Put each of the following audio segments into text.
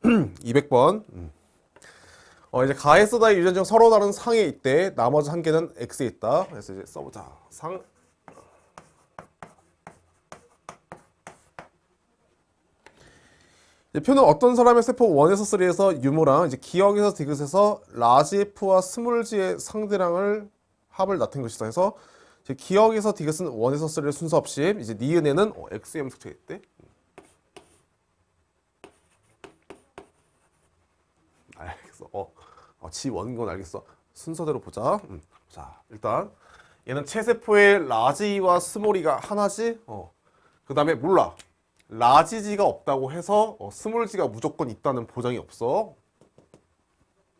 200번. 이제 가에서다의 유전자가 서로 다른 상에 있대. 나머지 한 개는 X에 있다. 그래서 이제 써보자. 상. 이제 표는 어떤 사람의 세포 1에서 3에서 유무랑 이제 기억에서 디귿에서 라지 F와 스몰 G의 상대량을 합을 나타낸 것이다. 해서 이제 기억에서 디귿은 1에서 3의 순서 없이 이제 니은에는 XM 특징이 있대. 알겠어. G1인 건 알겠어. 순서대로 보자. 자, 일단 얘는 체세포의 라지와 스몰이가 하나지. 그 다음에 몰라. 라지지가 없다고 해서 스몰지가 무조건 있다는 보장이 없어.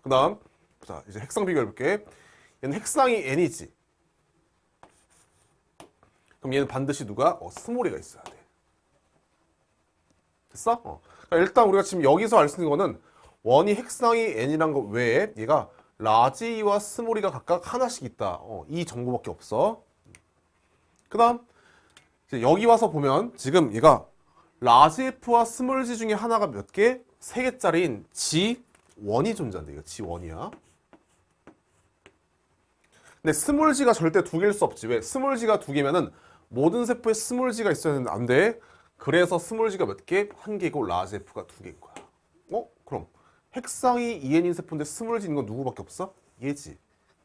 그 다음 자 이제 핵상 비교해볼게. 얘는 핵상이 n이지. 그럼 얘는 반드시 누가? 스몰이가 있어야 돼. 됐어? 그러니까 일단 우리가 지금 여기서 알 수 있는 거는 원이 핵상이 n이란 거 외에 얘가 라지와 스몰이가 각각 하나씩 있다. 이 정보밖에 없어. 그 다음 여기 와서 보면 지금 얘가 라지 F와 스몰 G 중에 하나가 몇 개? 3개짜리인 G1이 존재한다. 이거 G1이야. 근데 스몰 G가 절대 2개일 수 없지. 왜? 스몰 G가 2개면은 모든 세포에 스몰 G가 있어야 되는데 안 돼. 그래서 스몰 G가 몇 개? 1개고 라지 F가 2개인 거야. 그럼 핵상이 2n인 세포인데 스몰 G 있는 건 누구밖에 없어? 얘지.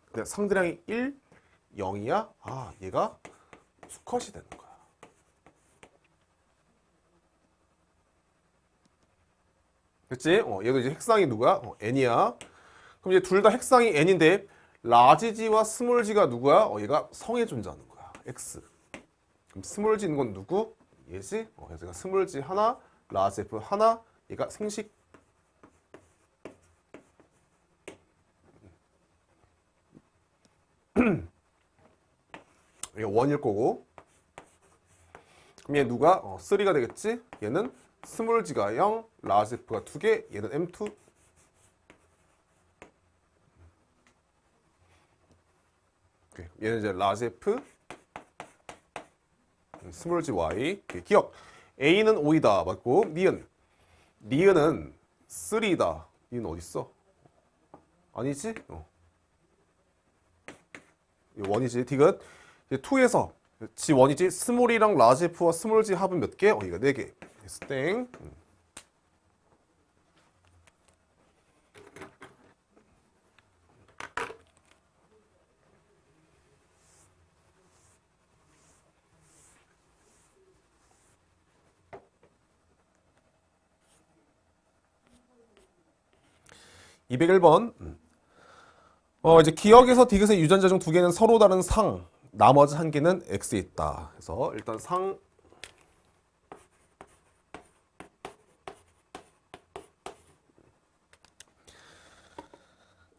근데 상대량이 1, 0이야? 아, 얘가 수컷이 되는 거야. 됐지? 얘도 이제 핵상이 누구야? n이야. 그럼 이제 둘 다 핵상이 n인데 라지 G와 스몰 G가 누구야? 얘가 성에 존재하는 거야. x. 그럼 스몰 G 있는 건 누구? 얘지? 그래서 얘가 스몰 G 하나, 라지 F 하나, 얘가 생식. 얘가 1일 거고. 그럼 얘 누가? 3가 되겠지? 얘는 스몰 G가 0, 라지 F가 2개, 얘는 M2. 오케이. 얘는 이제 라지 F, 스몰 G Y. 오케이. 기억. A는 5이다. 맞고, 니은. 니은은 3다. 니은 어딨어? 아니지? 1이지. 디귿. 이제 2에서 G1이지. 스몰이랑 라지 F와 스몰 G 합은 몇 개? 이거 4개. 그래서 땡. 201번. 이제 기억에서 디귿의 유전자 중 2개는 서로 다른 상, 나머지 1개는 X에 있다. 그래서 일단 상.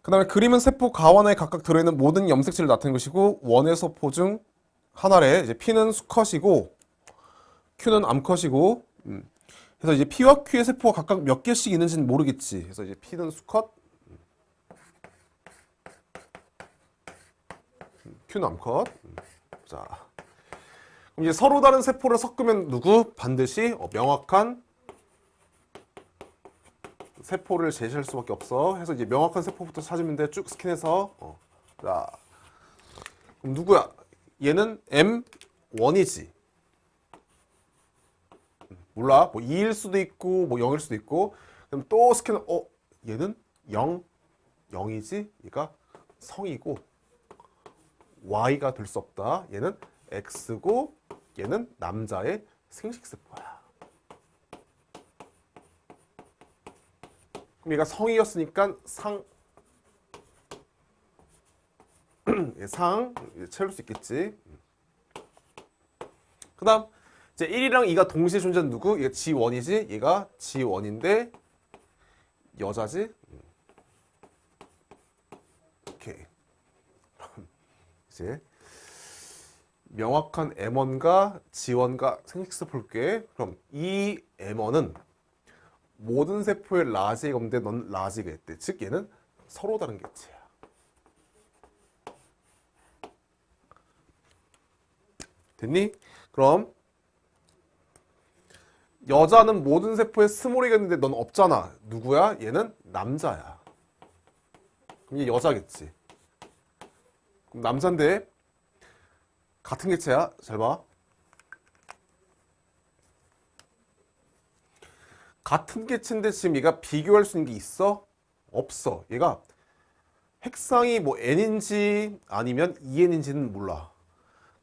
그 다음에 그림은 세포 가완에 각각 들어있는 모든 염색체를 나타낸 것이고 원의 소포 중 하나래. 이제 P는 수컷이고 Q는 암컷이고. 그래서 이제 P와 Q의 세포가 각각 몇 개씩 있는지는 모르겠지. 그래서 이제 P는 수컷, Q는 암컷. 자, 그럼 이제 서로 다른 세포를 섞으면 누구? 반드시 명확한 세포를 제시할 수밖에 없어. 해서 이제 명확한 세포부터 찾으면 돼. 쭉 스캔해서. 자, 그럼 누구야? 얘는 M1이지. 몰라. 뭐 2일 수도 있고, 뭐 0일 수도 있고. 그럼 또 스캔. 얘는 0, 0이지. 얘가 성이고 Y가 될 수 없다. 얘는 X고, 얘는 남자의 생식세포야. 그럼 얘가 성이었으니까 상. 상 채울 수 있겠지. 그 다음 이제 1이랑 2가 동시에 존재하는 누구? 얘가 G1이지. 얘가 G1인데 여자지. 오케이. 이제 명확한 M1과 G1과 생식세포 볼게. 그럼 이 M1은 모든 세포의 라지가 없는데 넌 라지가 있대. 즉 얘는 서로 다른 개체야. 됐니? 그럼 여자는 모든 세포에 스몰이가 있는데 넌 없잖아. 누구야? 얘는 남자야. 그럼 얘 여자겠지. 그럼 남잔데 같은 개체야. 잘 봐. 같은 개체인데 지금 얘가 비교할 수 있는 게 있어? 없어. 얘가 핵상이 뭐 N인지 아니면 EN인지는 몰라.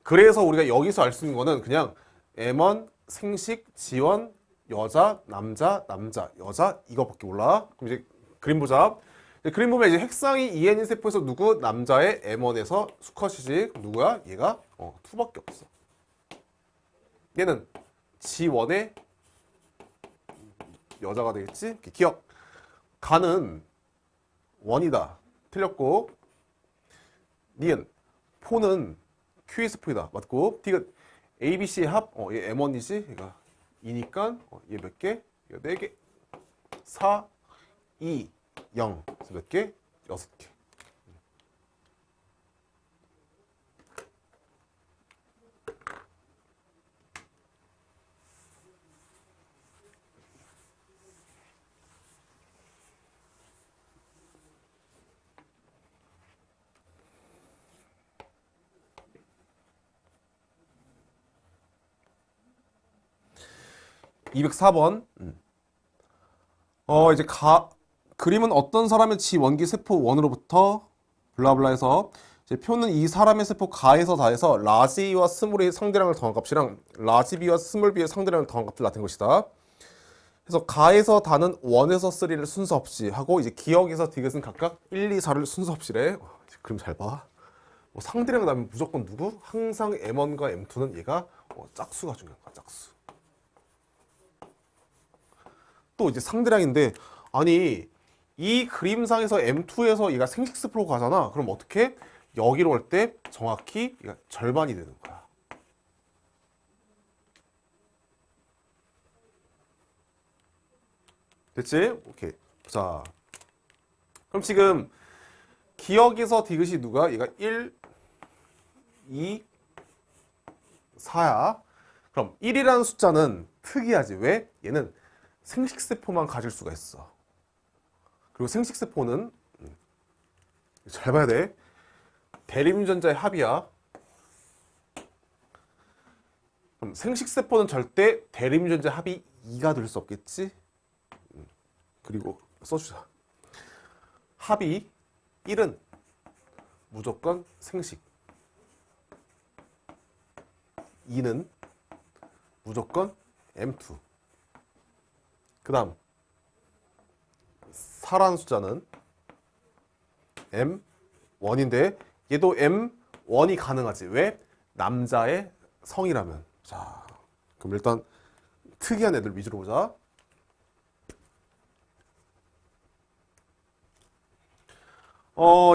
그래서 우리가 여기서 알 수 있는 거는 그냥 M1, 생식, 지원, 여자, 남자, 남자, 여자 이거밖에 몰라. 그럼 이제 그림 보자. 이제 그림 보면 이제 핵상이 EN인 세포에서 누구? 남자의 M1에서 수컷이지. 그럼 누구야? 얘가 2밖에 없어. 얘는 G1의 여자가 되겠지? 기억. 가는 원이다. 틀렸고. 니은 포는 QS포이다. 맞고. 디귿 ABC 합. 얘 M1이지? 얘가 2니까 얘 몇 개? 얘 4개. 4, 2, 0. 그래서 몇 개? 6개. 204번. 이제 그림은 어떤 사람의 지원기 세포 원으로부터 블라블라해서 이제 표는 이 사람의 세포 가에서 다해서 라지 A와 스몰 A의 상대량을 더한 값이랑 라지 B와 스몰 B의 상대량을 더한 값을 나타낸 것이다. 그래서 가에서 다는 1에서 3를 순서 없이 하고 이제 기억에서 디귿은 각각 1, 2, 4를 순서 없이래. 그림 잘 봐. 뭐 상대량 나면 무조건 누구? 항상 M1과 M2는 얘가 짝수가 중요한 거야. 짝수. 또 이제 상대량인데 아니 이 그림상에서 M2에서 얘가 생식세포로 가잖아. 그럼 어떻게? 여기로 올 때 정확히 얘가 절반이 되는 거야. 됐지? 오케이. 자, 그럼 지금 기억에서 디귿이 누가? 얘가 1, 2, 4야. 그럼 1이라는 숫자는 특이하지. 왜? 얘는 생식세포만 가질 수가 있어. 그리고 생식세포는 잘 봐야 돼. 대립유전자의 합이야. 그럼 생식세포는 절대 대립유전자 합이 2가 될 수 없겠지? 그리고 써주자. 합이 1은 무조건 생식. 2는 무조건 M2. 그 다음 4라는 숫자는 M1인데 얘도 M1이 가능하지. 왜? 남자의 성이라면. 자, 그럼 일단 특이한 애들 위주로 보자.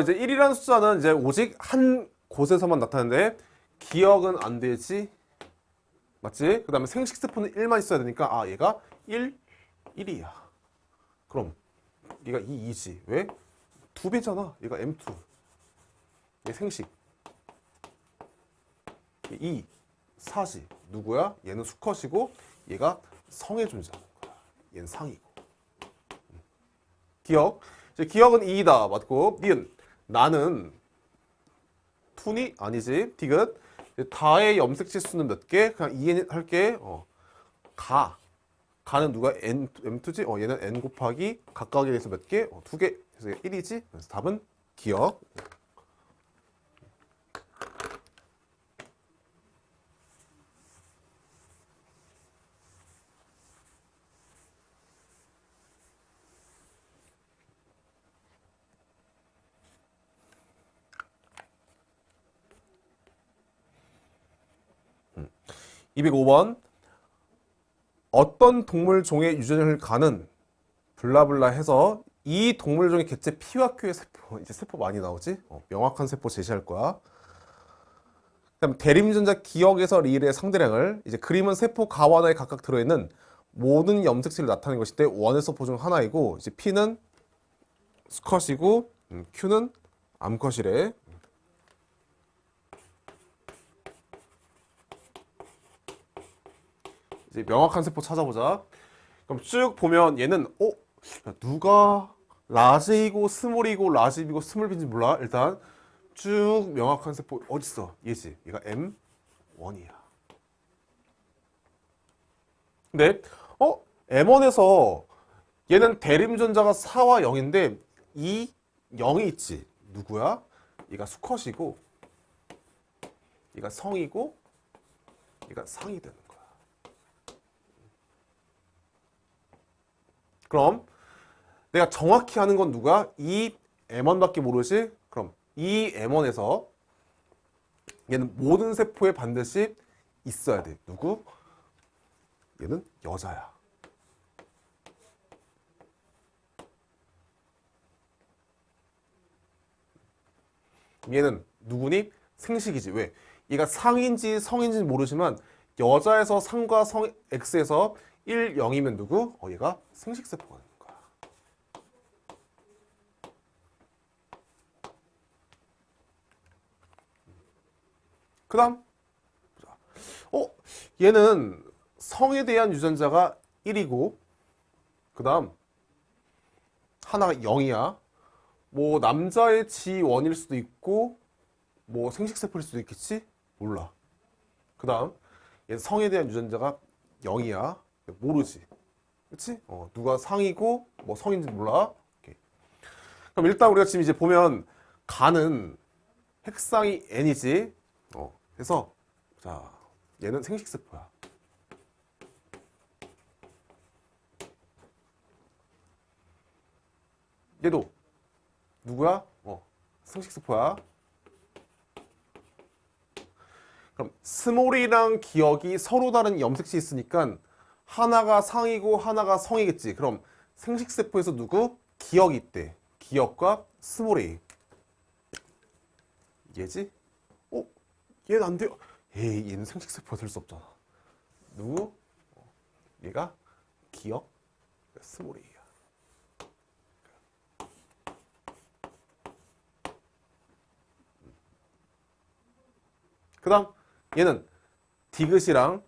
이제 1이라는 숫자는 이제 오직 한 곳에서만 나타나는데 기억은 안 되지. 맞지? 그 다음에 생식세포는 1만 있어야 되니까 얘가 1, 1이야. 그럼 얘가 2, 2지. 왜? 2배잖아. 얘가 M2. 얘 생식. 2, 4지. 누구야? 얘는 수컷이고 얘가 성의 존재하는 거야. 얘는 상이고. 기억. 이제 기억은 2이다. 맞고. 니은. 나는 2니? 아니지. 디귿. 다의 염색 치수는 몇 개? 그냥 2N 할게. 가는 누가 M2지? 얘는 N 곱하기 각각에 대해서 몇 개? 2개. 그래서 1이지? 그래서 답은 기억. 음. 205번. 어떤 동물종의 유전을 가는 블라블라 해서 이 동물종의 개체 P와 Q의 세포, 이제 세포 많이 나오지? 명확한 세포 제시할 거야. 그다음 대립유전자 기억에서 리일의 상대량을 이제 그림은 세포 가와나에 각각 들어있는 모든 염색체를 나타내는 것인데 원에서 포 중 하나이고 이제 P는 수컷이고 Q는 암컷이래. 이제 명확한 세포 찾아보자. 그럼 쭉 보면 얘는 누가 라지이고 스몰이고 라지비고 스몰비인지 몰라. 일단 쭉 명확한 세포 어딨어? 얘지. 얘가 M1이야. 근데 M1에서 얘는 대림전자가 4와 0인데 이 0이 있지. 누구야? 얘가 수컷이고 얘가 성이고 얘가 상이 되는 거야. 그럼 내가 정확히 하는 건 누가? 이 M1밖에 모르지? 그럼 이 M1에서 얘는 모든 세포에 반드시 있어야 돼. 누구? 얘는 여자야. 얘는 누구니? 생식이지. 왜? 얘가 상인지 성인지 모르지만 여자에서 상과 성 X에서 1, 0이면 누구? 얘가 생식세포가 되는 거야. 그 다음 얘는 성에 대한 유전자가 1이고 그 다음 하나가 0이야. 뭐 남자의 G1일 수도 있고 뭐 생식세포일 수도 있겠지? 몰라. 그 다음 얘는 성에 대한 유전자가 0이야. 모르지. 그치? 누가 상이고 뭐 성인지 몰라. 오케이. 그럼 일단 우리가 지금 이제 보면 간은 핵상이 N이지. 그래서 자 얘는 생식세포야. 얘도 누구야? 생식세포야. 그럼 스몰이랑 기억이 서로 다른 염색체 있으니까 하나가 상이고 하나가 성이겠지. 그럼 생식세포에서 누구? 기억이 있대. 기억과 스몰이. 얘지? 얘는 안 돼요. 에이, 얘는 생식세포가 될 수 없잖아. 누구? 얘가 기억, 스몰이야. 그 다음 얘는 디귿이랑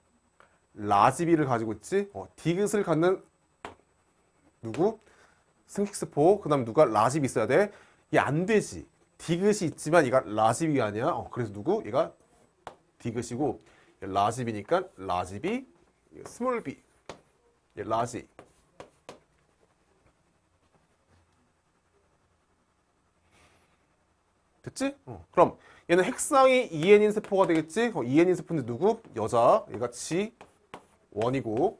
라지비를 가지고 있지. 디귿을 갖는 누구? 생식세포. 그 다음 누가? 라지비 있어야 돼. 얘 안 되지. 디귿이 있지만 얘가 라지비가 아니야. 그래서 누구? 얘가 디귿이고 라지비니까 라지비, 스몰 b. 얘 라지. 됐지? 그럼 얘는 핵상이 2N인 세포가 되겠지? 2N인 세포인데 누구? 여자. 얘가 G1이고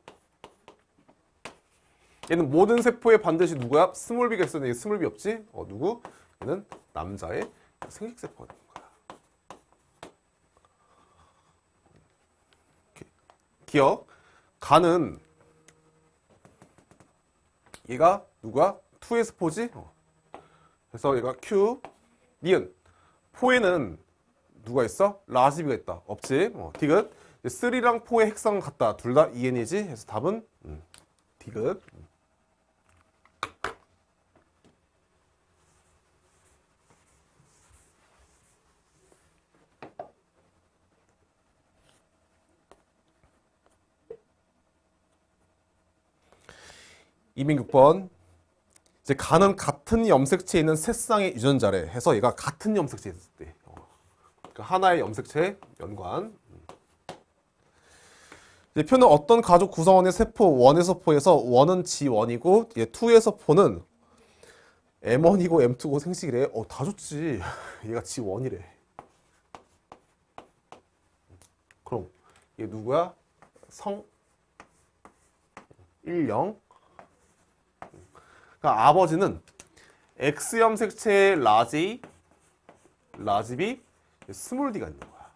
얘는 모든 세포에 반드시 누구야? 스몰 b가 있었는데 얘 스몰 b 없지? 누구? 얘는 남자의 생식세포가 되는 거야. 기억. 간은 얘가 누구야? 2의 세포지? 그래서 얘가 Q. 니은. 포에는 누가 있어? 라지비가 있다. 없지? 디귿. 3랑 4의 핵상은 같다. 둘 다 2N이지? 그래서 답은 디귿. (206번) 이제 간은 같은 염색체에 있는 세 쌍의 유전자래 해서 얘가 같은 염색체에 있을 때 그러니까 하나의 염색체 연관. 이제 표는 어떤 가족 구성원의 세포 1에서 4에서 1은 G1이고 얘 2에서 4는 M1이고 M2고 생식이래. 다 좋지. 얘가 G1이래. 그럼 얘 누구야? 성 1, 0. 그러니까 아버지는 X 염색체의 라지비, 스몰 D가 있는 거야.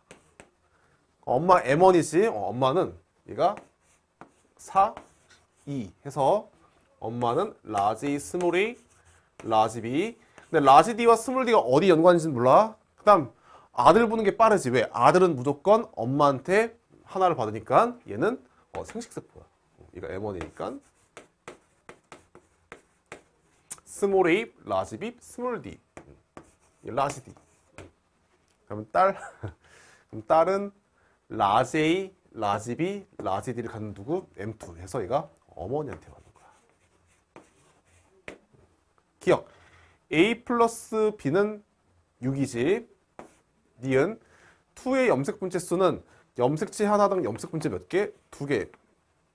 엄마 M1이지. 엄마는 얘가 4, 2 해서 엄마는 라지, 스몰이, 라지비. 근데 라지 D와 스몰 D가 어디 연관인지는 몰라. 그 다음 아들 보는 게 빠르지. 왜? 아들은 무조건 엄마한테 하나를 받으니까 얘는 생식세포야. 얘가 M1이니까 스몰 A, 라지 B, 스몰 D. 라지 D. 그러면 그럼 딸은 라지 A, 라지 B, 라지 D를 갖는 누구? M2 해서 얘가 어머니한테 가는 거야. 기억. A 플러스 B는 6이지. 니은 2의 염색 분체 수는 염색체 하나당 염색 분체 몇 개? 2개.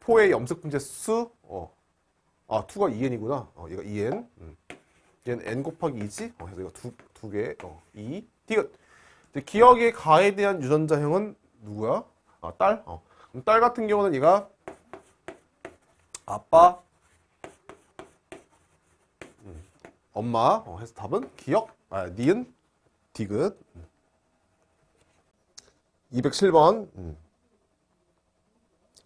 4의 염색 분체 수 2가 2n이구나. 얘가 2n. 얘는 n 곱하기 2지? 그래서 이거 두 개. 2. 디귿. 기억의 가에 대한 유전자형은 누구야? 딸? 그럼 딸 같은 경우는 얘가 아빠, 엄마. 해서 답은 기억, 니은, 디귿. 207번.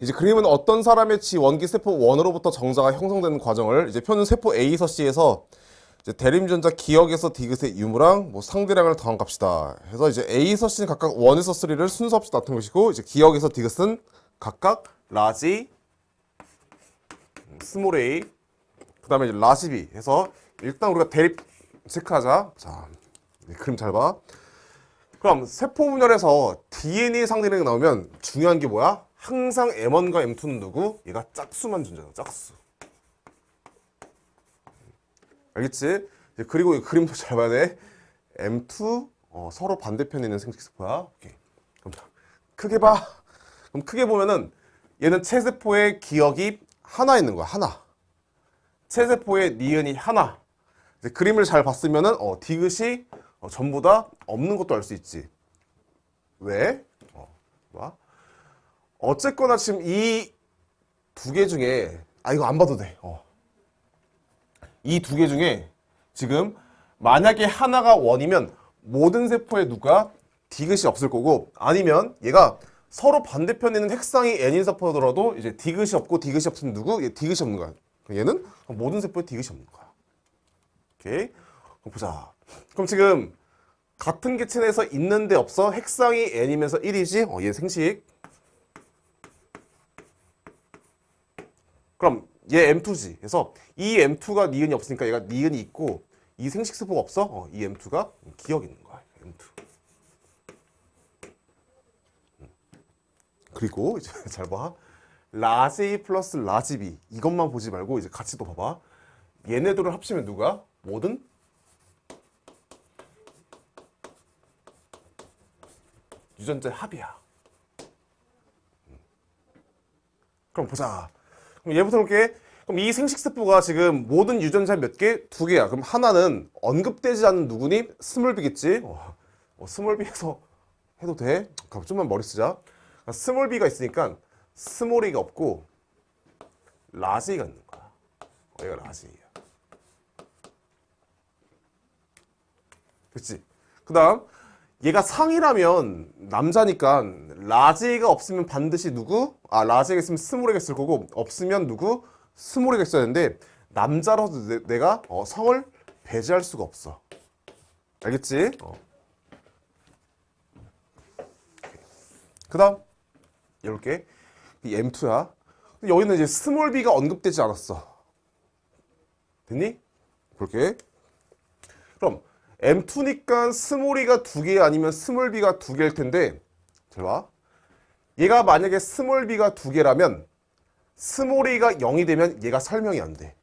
이제 그림은 어떤 사람의 지 원기 세포 1으로부터 정자가 형성되는 과정을 이제 표는 세포 A서 C에서 이제 대림전자 기억에서 디귿의 유무랑 뭐 상대량을 더한 값이다. 해서 이제 A서 C는 각각 1에서 3를 순서 없이 나타낸 것이고 이제 기억에서 디귿은 각각 라지, 스몰 a, 그 다음에 이제 라지 b 해서 일단 우리가 대립 체크하자. 자, 그림 잘 봐. 그럼 세포 분열에서 DNA 상대량이 나오면 중요한 게 뭐야? 항상 M1과 M2는 누구? 얘가 짝수만 존재하는 짝수. 알겠지? 그리고 이 그림도 잘 봐야 돼. M2 서로 반대편에 있는 생식세포야. 오케이. 그럼 크게 봐. 그럼 크게 보면은 얘는 체세포의 기억이 하나 있는 거야. 하나. 체세포의 니은이 하나. 이제 그림을 잘 봤으면은 디귿이 전부 다 없는 것도 알 수 있지. 왜? 봐. 어쨌거나 지금 이 두 개 중에 이거 안 봐도 돼. 이 두 개 중에 지금 만약에 하나가 원이면 모든 세포에 누가 디귿이 없을 거고 아니면 얘가 서로 반대편에 있는 핵상이 n인 세포더라도 이제 디귿이 없고 디귿이 없으면 누구? 얘 디귿이 없는 거야. 얘는 모든 세포에 디귿이 없는 거야. 오케이. 그럼 보자. 그럼 지금 같은 개체 내에서 있는데 없어? 핵상이 n이면서 1이지? 얘 생식. 그럼 얘 M2지. 그래서 이 M2가 니은이 없으니까 얘가 니은이 있고 이 생식세포가 없어? 이 M2가 기억이 있는 거야. M2. 그리고 이제 잘 봐. 라지 A 플러스 라지 B 이것만 보지 말고 이제 같이 또 봐봐. 얘네들을 합치면 누가? 모든 유전자의 합이야. 그럼 보자. 그럼 얘부터 볼게. 그럼 이 생식세포가 지금 모든 유전자 몇 개? 2개야. 그럼 하나는 언급되지 않는 누구니? 스몰 b겠지? 스몰 b에서 해도 돼? 그럼 좀만 머리 쓰자. 스몰 b가 있으니까 스몰 a가 없고 라지 a가 있는 거야. 얘가 라지 a야. 그치? 그 다음 얘가 상이라면 남자니까 라지 a가 없으면 반드시 누구? 라지 a가 있으면 스몰 a가 있을 거고 없으면 누구? 스몰 a가 있어야 되는데 남자라서 내가 성을 배제할 수가 없어. 알겠지? 그 다음 이렇게 이 M2야. 여기는 이제 스몰 b가 언급되지 않았어. 됐니? 볼게. 그럼 M2니까 스몰 E가 2개 아니면 스몰 B가 2개일 텐데 잘 봐. 얘가 만약에 스몰 B가 2개라면 스몰 E가 0이 되면 얘가 설명이 안 돼.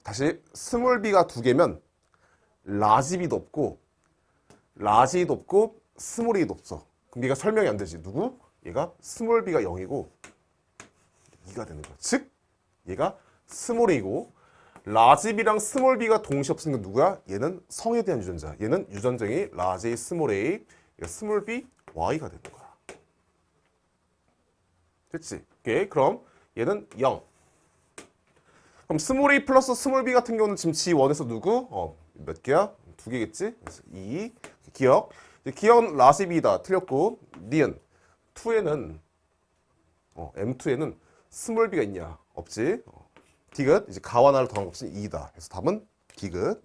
다시 스몰 B가 2개면 라지 B도 없고 라지 E도 없고 스몰 E도 없어. 그럼 얘가 설명이 안 되지. 누구? 얘가 스몰 B가 0이고 2가 되는 거야. 즉 얘가 스몰 A고 라지 B랑 스몰 B가 동시에 없으니까 누구야? 얘는 성에 대한 유전자. 얘는 유전자이 라지 A, 스몰 A, 스몰 B, Y가 되는 거야. 됐지? 오케이. 그럼 얘는 0. 그럼 스몰 A 플러스 스몰 B 같은 경우는 지금 G1에서 누구? 몇 개야? 2개겠지? 그래서 2. 기억. 기억은 라지 B다. 틀렸고. 니은. 2에는 M2에는 스몰 B가 있냐? 없지? 디귿. 이제 가와 나를 더한 값은 2다. 그래서 답은 디귿.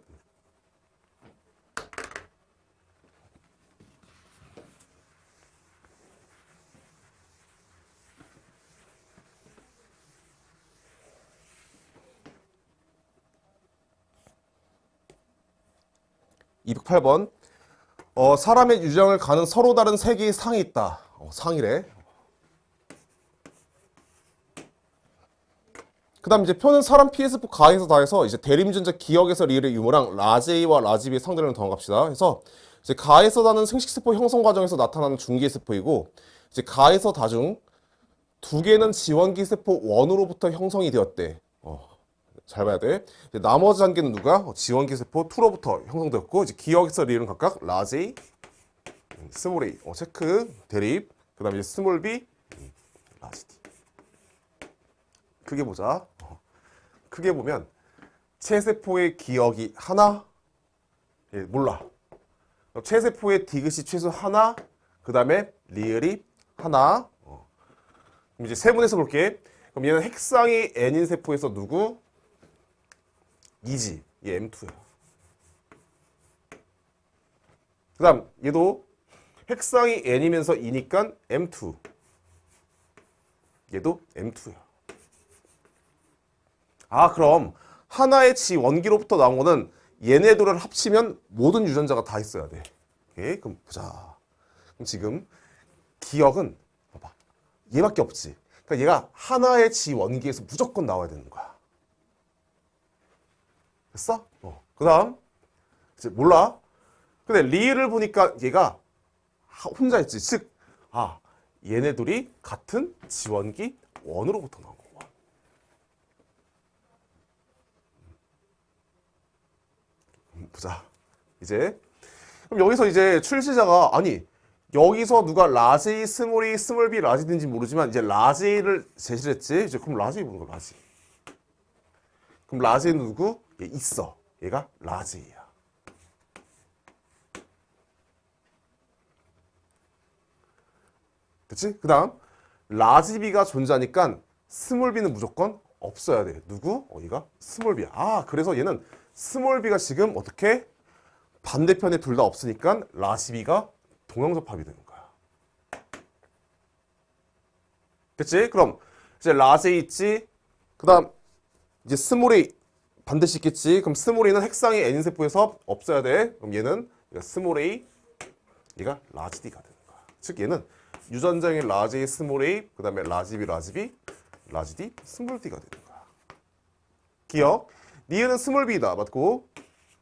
(208번) 사람의 유전을 가는 서로 다른 세 개의 상이 있다. 상이래. 그 다음 이제 표는 사람 PS4 가에서 다해서 이제 대림전자 기억에서 리을의 유무랑 라지 A와 라지 B의 상대를 더합시다. 그래서 이제 가에서 다는 생식세포 형성 과정에서 나타나는 중기세포이고 이제 가에서 다 중 두 개는 지원기 세포 1으로부터 형성이 되었대. 잘 봐야 돼. 이제 나머지 한 개는 누가? 지원기 세포 2로부터 형성되었고 이제 기억에서 리을은 각각 라지 A, 스몰 A, 체크, 대립. 그 다음에 이제 스몰 B, 라지 D. 크게 보자. 크게 보면 체세포의 기억이 하나, 몰라. 체세포의 디귿이 최소 하나, 그 다음에 리을이 하나. 그럼 이제 세분해서 볼게. 그럼 얘는 핵상이 n인 세포에서 누구? 2지. 얘 M2야. 그 다음 얘도 핵상이 n이면서 2니까 M2. 얘도 M2야. 아, 그럼 하나의 지 원기로부터 나온 거는 얘네들을 합치면 모든 유전자가 다 있어야 돼. 오케이? 그럼 보자. 그럼 지금 기억은 봐봐. 얘밖에 없지. 그러니까 얘가 하나의 지 원기에서 무조건 나와야 되는 거야. 됐어? 그 다음 이제 몰라. 근데 리을을 보니까 얘가 혼자 있지. 즉, 얘네들이 같은 지원기 원으로부터 나온 거야. 보자. 이제 그럼 여기서 이제 출시자가 여기서 누가 라지, 스몰이, 스몰비, 라지든지 모르지만 이제 라지를 제시를 했지. 이제 그럼 라지 보는 거 라지. 그럼 라지는 누구? 얘 있어. 얘가 라지야. 그치? 그 다음 라지비가 존재하니까 스몰비는 무조건 없어야 돼. 누구? 얘가 스몰비야. 그래서 얘는 스몰비가 지금 어떻게? 반대편에 둘 다 없으니까 라지비가 동형접합이 되는 거야. 그치? 그럼 이제 라지 있지? 그 다음 이제 스몰이 반드시 있겠지? 그럼 스몰이는 핵상이 N인 세포에서 없어야 돼. 그럼 얘는 스몰 A, 얘가 라지 D가 되는 거야. 즉 얘는 유전자의 라지 A, 스몰 A, 그 다음에 라지 B, 라지 B, 라지 D, 스몰 D가 되는 거야. 기억. 니은은 스몰 B다. 맞고.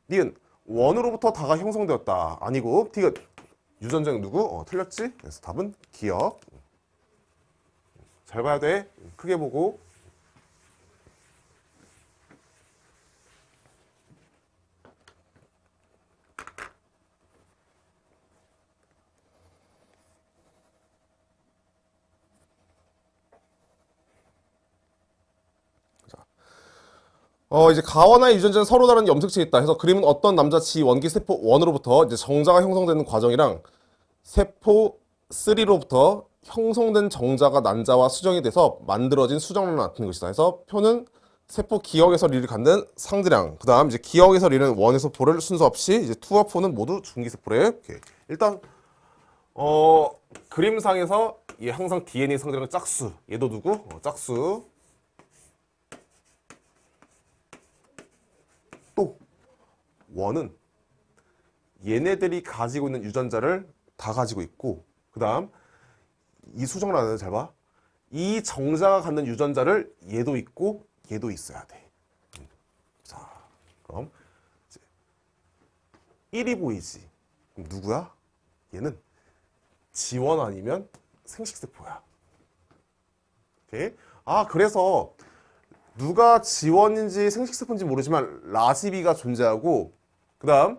니은 원으로부터 다가 형성되었다. 아니고. 디귿. 유전자는 누구? 틀렸지? 그래서 답은 기억. 잘 봐야 돼. 크게 보고. 이제 가와나의 유전자는 서로 다른 염색체에 있다 해서 그림은 어떤 남자 지 원기 세포 1으로부터 이제 정자가 형성되는 과정이랑 세포 3로부터 형성된 정자가 난자와 수정이 돼서 만들어진 수정란을 나타내는 것이다. 해서 표는 세포 기억에서 리를 갖는 상대량. 그 다음 이제 기억에서 리는 1에서 4를 순서 없이 이제 2와 4는 모두 중기세포래. 오케이. 일단 그림상에서 얘 항상 DNA 상대량 짝수. 얘도 누구? 짝수. 또 원은 얘네들이 가지고 있는 유전자를 다 가지고 있고 그 다음 이 수정란을 잘 봐. 이 정자가 갖는 유전자를 얘도 있고 얘도 있어야 돼. 자, 그럼 이제 1이 보이지. 그럼 누구야? 얘는 지원 아니면 생식세포야. 오케이? 그래서 누가 지원인지 생식세포인지 모르지만 라지비가 존재하고 그 다음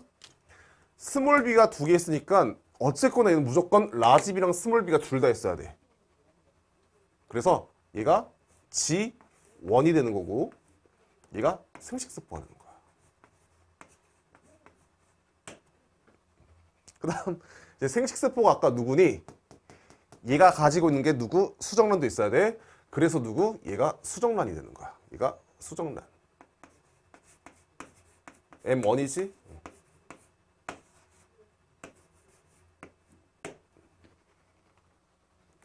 스몰비가 두 개 있으니까 어쨌거나 얘는 무조건 라지비랑 스몰비가 둘 다 있어야 돼. 그래서 얘가 G1이 되는 거고 얘가 생식세포가 되는 거야. 그 다음 이제 생식세포가 아까 누구니? 얘가 가지고 있는 게 누구? 수정란도 있어야 돼. 그래서 누구? 얘가 수정란이 되는 거야. 얘가 수정란. M1이지?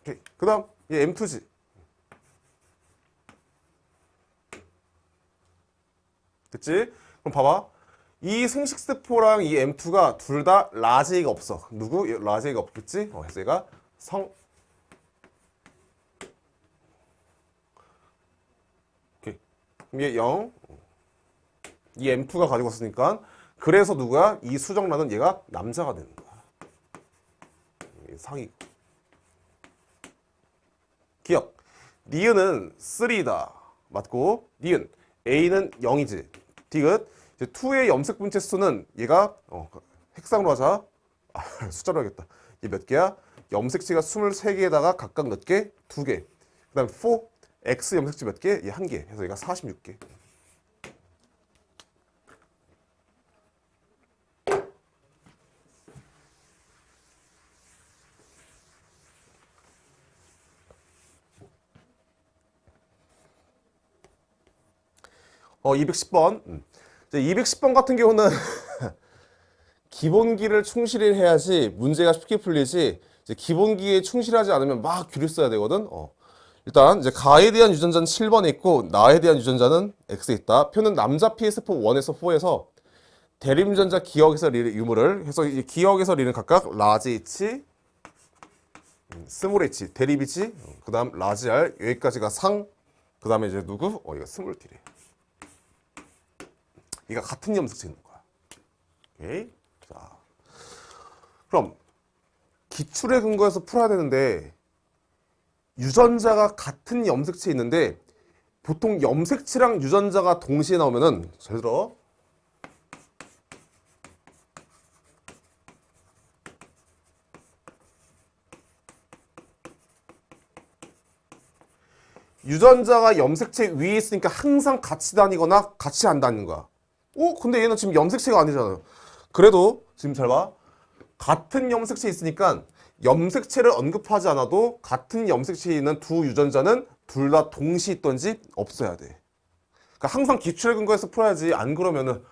오케이. 그 다음 얘 M2지. 됐지? 그럼 봐봐. 이 생식세포랑 이 M2가 둘 다 라지가 없어. 누구? 라지가 없겠지? 그래서 얘가 이게 0. 이 M2가 가지고 있으니까 그래서 누구야? 이 수정란은 얘가 남자가 되는 거야. 상위. 기억. 니은은 3다. 맞고 니은. A는 0이지. 디귿. 이제 2의 염색 분체 수는 얘가 핵상으로 하자. 숫자로 하겠다. 얘 몇 개야? 염색체가 23개에다가 각각 몇 개? 2개. 그 다음에 4. X 염색체 몇 개? 얘 1개. 해서 얘가 46개. 어, 210번. 이제 210번 같은 경우는 기본기를 충실히 해야지 문제가 쉽게 풀리지, 이제 기본기에 충실하지 않으면 막 규를 써야 되거든. 일단 이제 가에 대한 유전자는 7번에 있고 나에 대한 유전자는 X에 있다. 표는 남자 PS4 1에서 4에서 대립유전자 기억에서 리의 유무를 해서 이 기억에서 리는 각각 라지 H, 스몰 H 대립이지. 그 다음 라지 R 여기까지가 상. 그 다음에 이제 누구? 이거 스몰 T래. 얘가 같은 염색체 있는 거야. 오케이. 자, 그럼 기출에 근거해서 풀어야 되는데 유전자가 같은 염색체에 있는데 보통 염색체랑 유전자가 동시에 나오면은 잘 들어. 유전자가 염색체 위에 있으니까 항상 같이 다니거나 같이 안 다니는 거야. 근데 얘는 지금 염색체가 아니잖아요. 그래도 지금 잘 봐. 같은 염색체에 있으니까 염색체를 언급하지 않아도 같은 염색체에 있는 두 유전자는 둘 다 동시에 있던지 없어야 돼. 그러니까 항상 기출에 근거해서 풀어야지. 안 그러면은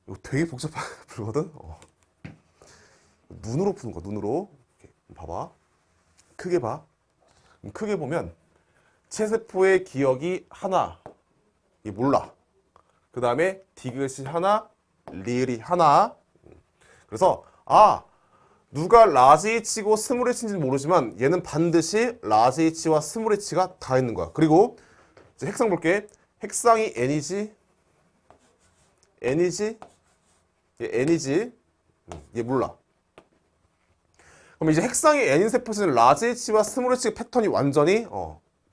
이거 되게 복잡하게 풀거든. 눈으로 푸는 거야. 눈으로. 이렇게 봐봐. 크게 봐. 크게 보면 체세포의 기억이 하나. 이게 몰라. 그 다음에 디귿이 하나, 리을이 하나. 그래서 누가 라지 H고 스몰 H인지는 모르지만 얘는 반드시 라지 H와 스몰 H가 다 있는 거야. 그리고 이제 핵상 볼게. 핵상이 N이지, N이지, 얘 N이지. 얘 몰라. 그럼 이제 핵상이 N인 세포는 라지 H와 스몰 H 패턴이 완전히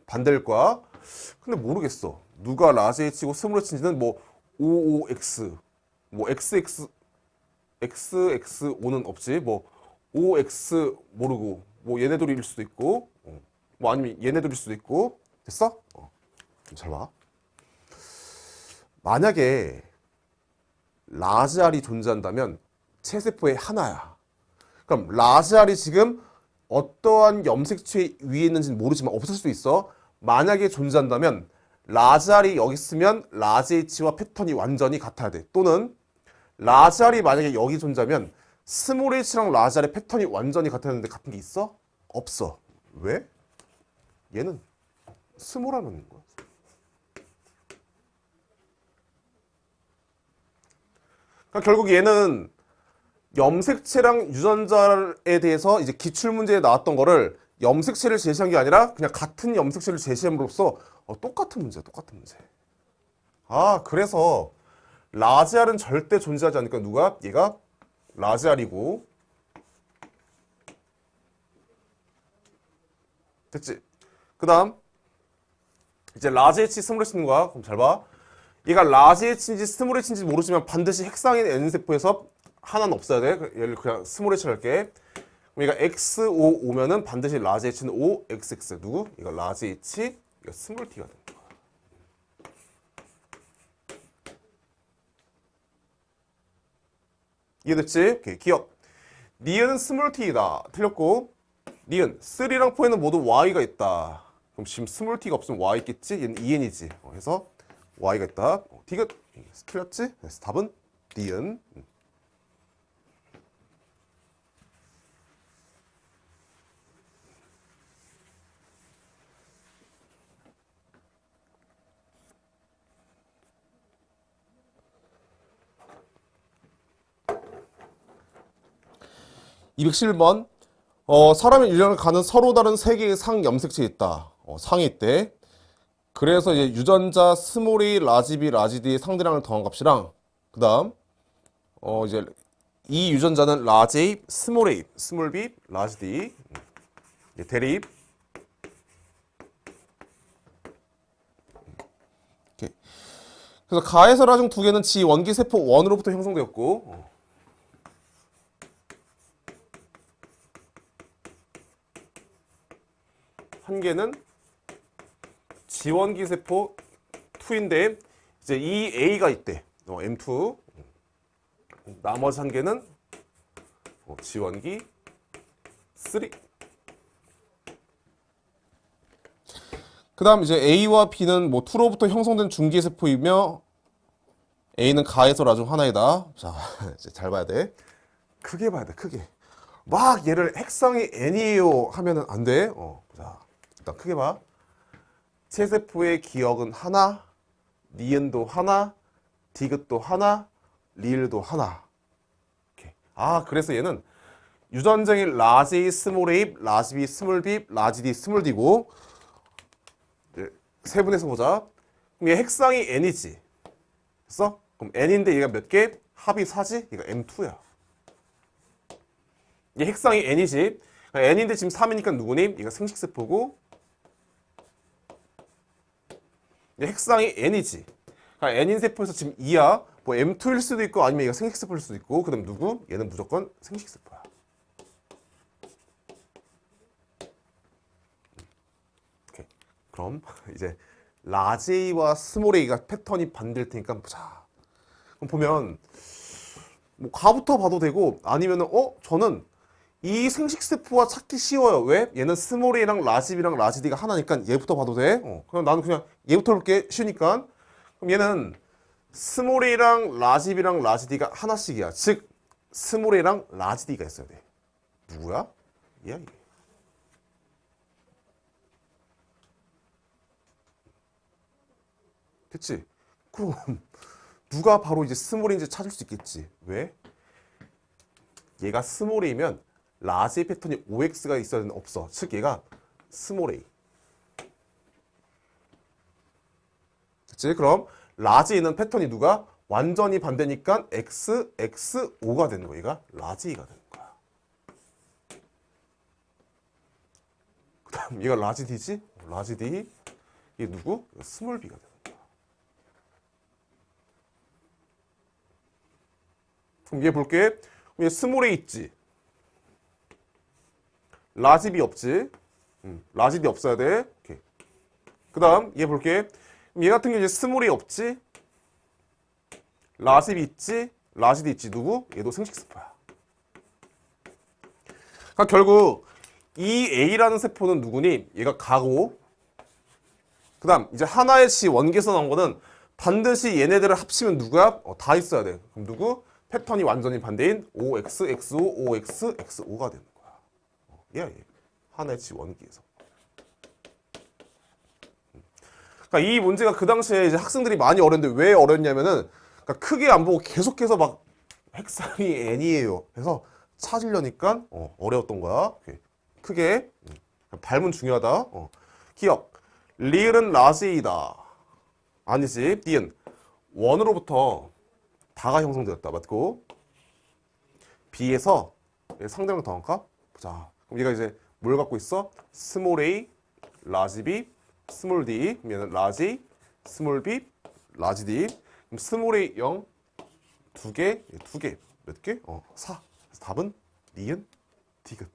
반대일 거야. 근데 모르겠어. 누가 라지 H고 스몰 H인지는 뭐 OOX, 뭐 XXO는 없지. 뭐 OX 모르고 뭐 얘네들일 수도 있고, 뭐 아니면 얘네들일 수도 있고. 됐어? 잘 봐. 만약에 라지 R이 존재한다면 체세포의 하나야. 그럼 라지 R이 지금 어떠한 염색체 위에 있는지는 모르지만 없을 수 있어. 만약에 존재한다면 라지 R이 여기 있으면 라지 H와 패턴이 완전히 같아야 돼. 또는 라지 R이 만약에 여기 존재하면 스몰 H랑 라지 R의 패턴이 완전히 같아야 되는데 같은 게 있어? 없어. 왜? 얘는 스몰하는 거야. 그러니까 결국 얘는 염색체랑 유전자에 대해서 이제 기출문제에 나왔던 거를 염색체를 제시한 게 아니라 그냥 같은 염색체를 제시함으로써 똑같은 문제야. 똑같은 문제. 그래서 라지 R은 절대 존재하지 않으니까 누가? 얘가 라지 R이고. 됐지? 그 다음 이제 라지 H 스몰 H인 거야. 그럼 잘 봐. 얘가 라지 H인지 스몰 H인지 모르지만 반드시 핵상인 N세포에서 하나는 없어야 돼. 얘를 그냥 스몰 H를 할게. 그럼 얘가 XO 오면은 반드시 라지 H는 O, XX. 누구? 이거 라지 H, 이거 스몰 T가 되는 거야. 이해됐지? 오케이. 기억. 니은 스몰 T이다. 틀렸고. 니은 3랑 4에는 모두 Y가 있다. 그럼 지금 스몰 T가 없으면 Y 있겠지? 얘는 EN이지. 해서 Y가 있다. 디귿. 틀렸지? 그래서 답은 니은. 211번. 사람의 유형을 가는 서로 다른 세 개의 상 염색체에 있다. 상이 있대. 그래서 이제 유전자 스몰 a, 라지 b, 라지 d의 상대량을 더한 값이랑 그 다음 이제 이 유전자는 라지 a, 스몰 a, 스몰 b, 라지 d 대립. 이렇게. 그래서 가에서 라중 두 개는 지 원기 세포 원으로부터 형성되었고 한 개는 지원기 세포 2인데 이제 이 A가 있대. M2. 나머지 한 개는 지원기 3. 그다음 이제 A와 B는 뭐 2로부터 형성된 중기 세포이며 A는 가에서 라중 하나이다. 자, 이제 잘 봐야 돼. 크게 봐야 돼. 크게. 막 얘를 핵성이 N이에요 하면은 안 돼. 자, 일단 크게 봐. 체세포의 기억은 하나, 니은도 하나, 디귿도 하나, 리을도 하나. 이렇게. 그래서 얘는 유전자인 라지 A, 스몰 a, 라지 B, 스몰 b, 라지 D, 스몰 d고 세분해서 보자. 그럼 얘 핵상이 n이지. 됐어? 그럼 n인데 얘가 몇 개? 합이 4지? 얘가 m2야. 얘 핵상이 n이지. n인데 지금 3이니까 누구니? 얘가 생식세포고 얘 핵상이 n이지. n인 세포에서 지금 2야. 뭐 m2일 수도 있고 아니면 얘가 생식세포일 수도 있고 그 다음 누구? 얘는 무조건 생식세포야. 오케이. 그럼 이제 라지 A와 스몰 a가 패턴이 반대일 테니까 보자. 그럼 보면 뭐 가부터 봐도 되고 아니면은 저는 이 생식세포와 찾기 쉬워요. 왜? 얘는 스몰 a랑 라지 B랑 라지 D가 하나니까 얘부터 봐도 돼. 그럼 나는 그냥 얘부터 볼게. 쉬우니까. 그럼 얘는 스몰 a랑 라지 B랑 라지 D가 하나씩이야. 즉 스몰 a랑 라지 D가 있어야 돼. 누구야? 얘야 얘. 됐지? 그럼 누가 바로 이제 스몰인지 찾을 수 있겠지. 왜? 얘가 스몰 a면 라지 패턴이 OX가 있어야 되는 없어. 즉 얘가 스몰 a. 됐지? 그럼 라지 A는 패턴이 누가? 완전히 반대니까 X, X, O가 되는 거야. 얘가 라지 A가 되는 거야. 그 다음 얘가 라지 D지? 라지 D. 얘 누구? 스몰 B가 되는 거야. 그럼 얘 볼게. 얘 스몰 A 있지? 라지 B 없지? 라지 D 없어야 돼. 그 다음 얘 볼게. 얘 같은 경우 이제 스몰 A 없지? 라지 B 있지? 라지 D 있지? 누구? 얘도 생식세포야. 그러니까 결국 이 A라는 세포는 누구니? 얘가 가고 그 다음 이제 하나의 지 원기에서 나온 거는 반드시 얘네들을 합치면 누구야? 다 있어야 돼. 그럼 누구? 패턴이 완전히 반대인 OX, XO, OX, XO가 되는 거야. 얘야 얘. 하나의 지 원기에서. 그러니까 이 문제가 그 당시에 이제 학생들이 많이 어렸는데 왜 어렸냐면은 그러니까 크게 안 보고 계속해서 막 핵상이 n이에요. 그래서 찾으려니까 어려웠던 거야. 크게 발문 중요하다. 기억. 리을은 라지이다. 아니지. 니은 원으로부터 다가 형성되었다. 맞고. B에서 상대방 더한가? 보자. 그럼 얘가 이제 뭘 갖고 있어? 스몰 a, 라지 b, 스몰 d. 그럼 얘는 라지, 스몰 b, 라지 d. 그럼 스몰 a 0, 2개, 2개. 몇 개? 4. 그래서 답은 니은, 디귿.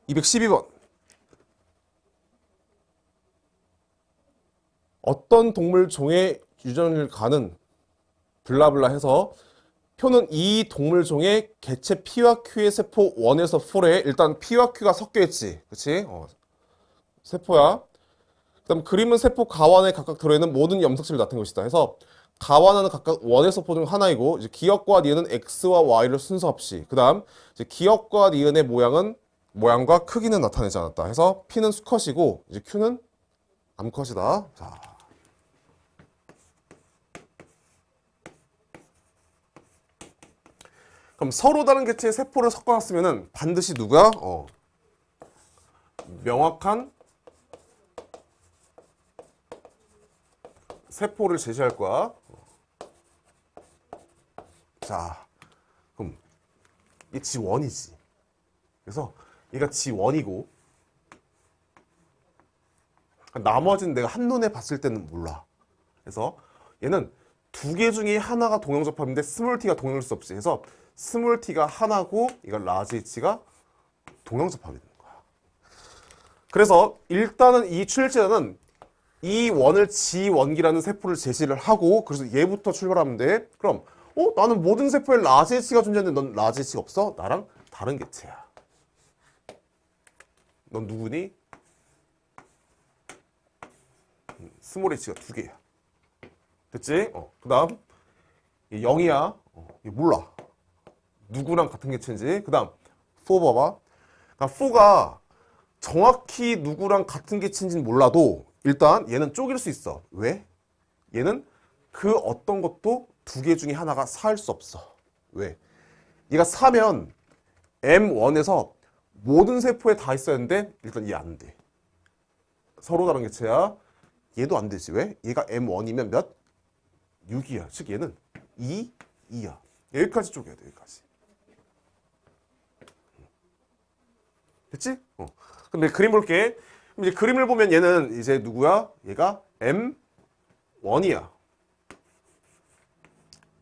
(212번) 어떤 동물 종의 유전을 가는 블라블라 해서 표는 이 동물 종의 개체 P와 Q의 세포 1에서 4에 일단 P와 Q가 섞여 있지. 그치? 세포야. 그 다음 그림은 세포 가완에 각각 들어있는 모든 염색체를 나타낸 것이다. 해서 가와 나는 각각 원의 세포 중 하나이고 이제 기역과 니은은 x와 y를 순서 없이 그다음 이제 기역과 니은의 모양과 크기는 나타내지 않았다. 해서 p는 수컷이고 이제 q는 암컷이다. 자. 그럼 서로 다른 개체의 세포를 섞어놨으면은 반드시 누가 명확한 세포를 제시할 거야. 자, 그럼 이게 G1이지. 그래서 얘가 G1이고 나머지는 내가 한눈에 봤을 때는 몰라. 그래서 얘는 두 개 중에 하나가 동형접합인데 스몰 t가 동형일 수 없이 해서 스몰 t가 하나고 이거 라지 h가 동형접합이 되는 거야. 그래서 일단은 이 출제자는 이 원을 G1기라는 세포를 제시를 하고 그래서 얘부터 출발하면 돼. 그럼 나는 모든 세포에 라지 h가 존재하는데 넌 라지 h가 없어? 나랑 다른 개체야. 넌 누구니? 스몰 h가 두 개야. 됐지? 그 다음 0이야. 이거 몰라. 누구랑 같은 개체인지. 그 다음 4 봐봐. 그러니까 4가 정확히 누구랑 같은 개체인지는 몰라도 일단 얘는 쪼갤 수 있어. 왜? 얘는 그 어떤 것도 두 개 중에 하나가 4일 수 없어. 왜? 얘가 4면 M1에서 모든 세포에 다 있어야 하는데 일단 얘 안 돼. 서로 다른 개체야. 얘도 안 되지. 왜? 얘가 M1이면 몇? 6이야. 즉 얘는 2, 2야. 여기까지 쪼개야 돼. 여기까지. 됐지? 근데 그림 볼게. 이제 그림을 보면 얘는 이제 누구야? 얘가 M1이야.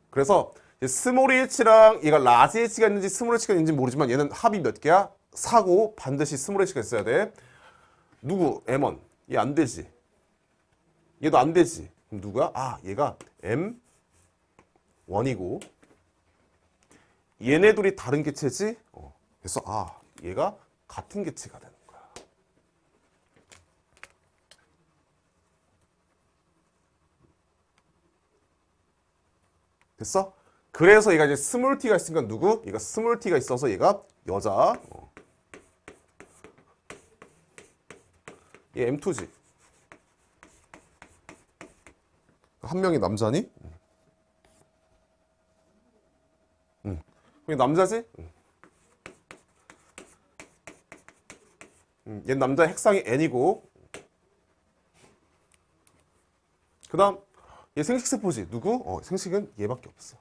그래서 스몰 h랑 얘가 라지 h가 있는지 스몰 h가 있는지 모르지만 얘는 합이 몇 개야? 4고 반드시 스몰 h가 있어야 돼. 누구? M1. 얘 안 되지. 얘도 안 되지. 그럼 누구야? 아, 얘가 M1이고 얘네 둘이 다른 개체지? 그래서 아, 얘가 같은 개체가 되는 거야. 됐어? 그래서 얘가 이제 스몰 t가 있으니까 누구? 얘가 스몰 t가 있어서 얘가 여자. 얘 M2지. 한 명이 남자니? 응. 얘 남자지? 얘 남자 핵상이 N이고 그 다음 얘 생식세포지. 누구? 생식은 얘밖에 없어.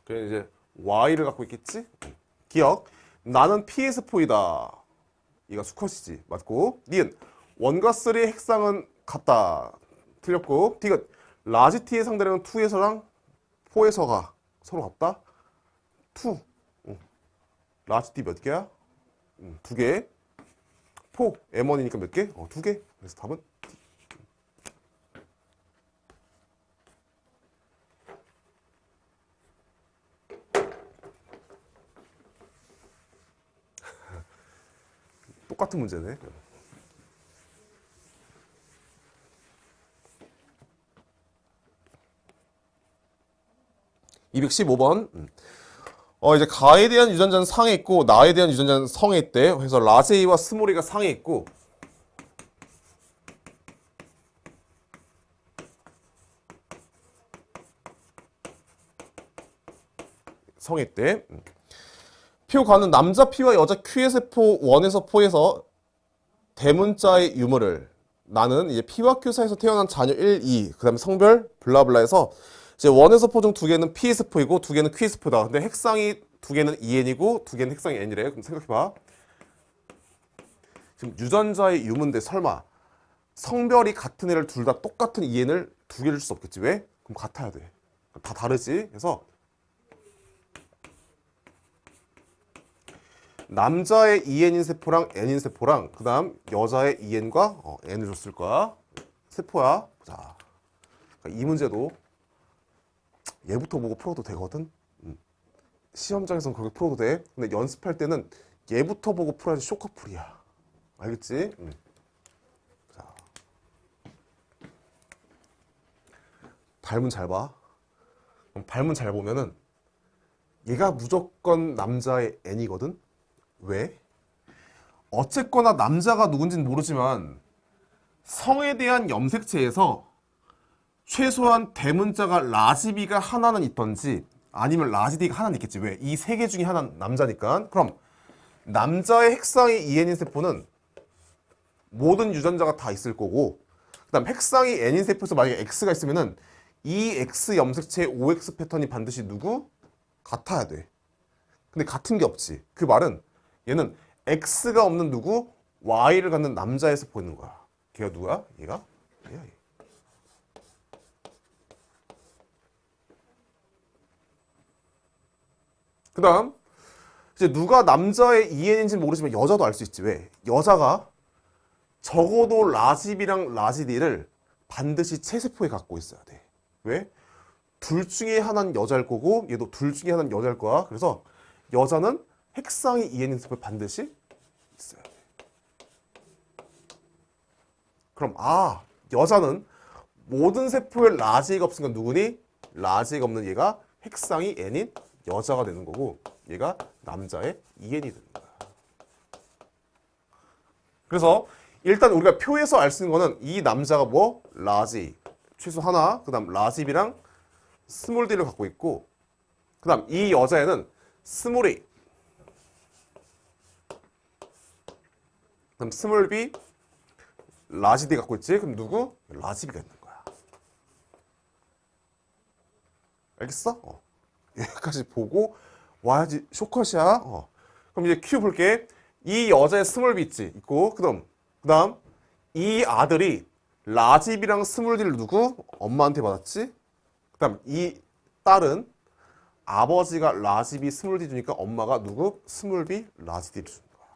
그래 이제 Y를 갖고 있겠지? 기억. 나는 P세포이다. 얘가 수컷이지. 맞고. 니은 원과 3의 핵상은 같다. 틀렸고. 디귿 라지 T의 상대량은 2에서랑 4에서가 서로 같다. 2. 라지 T 몇 개야? 2개. 4. M1이니까 몇 개? 2개. 그래서 답은 D. 똑같은 문제네. 215번. 이제 가에 대한 유전자는 상에 있고 나에 대한 유전자는 성에 있대. 그래서 라제이와 스몰이가 상에 있고 성에 있대. 표 가는 남자 P와 여자 Q의 세포 1에서 4에서 대문자의 유무를 나는 이제 P와 Q 사이에서 태어난 자녀 1, 2 그 다음에 성별 블라블라해서 이제 1에서 4 중 2개는 P 세포이고 2개는 Q 세포다. 근데 핵상이 2개는 EN이고 2개는 핵상이 N이래. 그럼 생각해봐. 지금 유전자의 유무인데 설마 성별이 같은 애를 둘 다 똑같은 EN을 2개 줄 수 없겠지. 왜? 그럼 같아야 돼. 다 다르지. 그래서 남자의 EN인 세포랑 N인 세포랑 그 다음 여자의 EN과 N을 줬을 거야. 세포야. 자, 그러니까 이 문제도 얘부터 보고 풀어도 되거든. 시험장에서는 그렇게 풀어도 돼. 근데 연습할 때는 얘부터 보고 풀어야지 쇼커풀이야. 알겠지? 자, 발문 잘 봐. 발문 잘 보면은 얘가 무조건 남자의 n이거든? 왜? 어쨌거나 남자가 누군지는 모르지만 성에 대한 염색체에서 최소한 대문자가 라지비가 하나는 있던지 아니면 라지디가 하나는 있겠지. 왜? 이 세 개 중에 하나는 남자니까. 그럼 남자의 핵상이 2n인 세포는 모든 유전자가 다 있을 거고, 그 다음 핵상이 n인 세포에서 만약에 x가 있으면은 이 x 염색체의 OX 패턴이 반드시 누구? 같아야 돼. 근데 같은 게 없지. 그 말은 얘는 x가 없는 누구? y를 갖는 남자의 세포 있는 거야. 걔가 누구야? 얘가? 얘야, 얘. 그 다음 이제 누가 남자의 EN인지는 모르지만 여자도 알 수 있지. 왜? 여자가 적어도 라지비랑 라지디를 반드시 체세포에 갖고 있어야 돼. 왜? 둘 중에 하나는 여자일 거고 얘도 둘 중에 하나는 여자일 거야. 그래서 여자는 핵상이 EN인 세포에 반드시 있어야 돼. 그럼 여자는 모든 세포에 라지가 없으니까 누구니? 라지가 없는 얘가 핵상이 N인 여자가 되는 거고 얘가 남자의 EN이 되는 거야. 그래서 일단 우리가 표에서 알 수 있는 거는 이 남자가 뭐? 라지 최소 하나, 그 다음 라지비랑 스몰 D를 갖고 있고 그 다음 이 여자애는 스몰 A, 그 다음 스몰 B, 라지 D 갖고 있지? 그럼 누구? 라지비가 있는 거야. 알겠어? 여기까지 보고 와야지. 쇼컷이야. 그럼 이제 큐 볼게. 이 여자의 스몰 B 있지? 있고 그 다음 이 아들이 라지비랑 스몰 D를 누구? 엄마한테 받았지? 그 다음 이 딸은 아버지가 라지비 스몰 D 주니까 엄마가 누구? 스몰 B 라지 D를 주는 거야.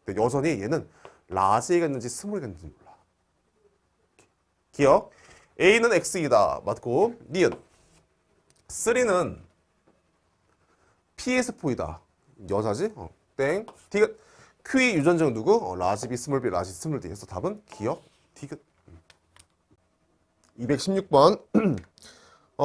근데 여전히 얘는 라지가 있는지 스몰이가 있는지 몰라. 기억. A는 X이다. 맞고. 니은 3는 PS포이다. 여자지? 땡. D가 Q의 유전자는 누구? 라지비 스몰 B 라지 스몰 D 해서 답은 기억. 디귿. 216번.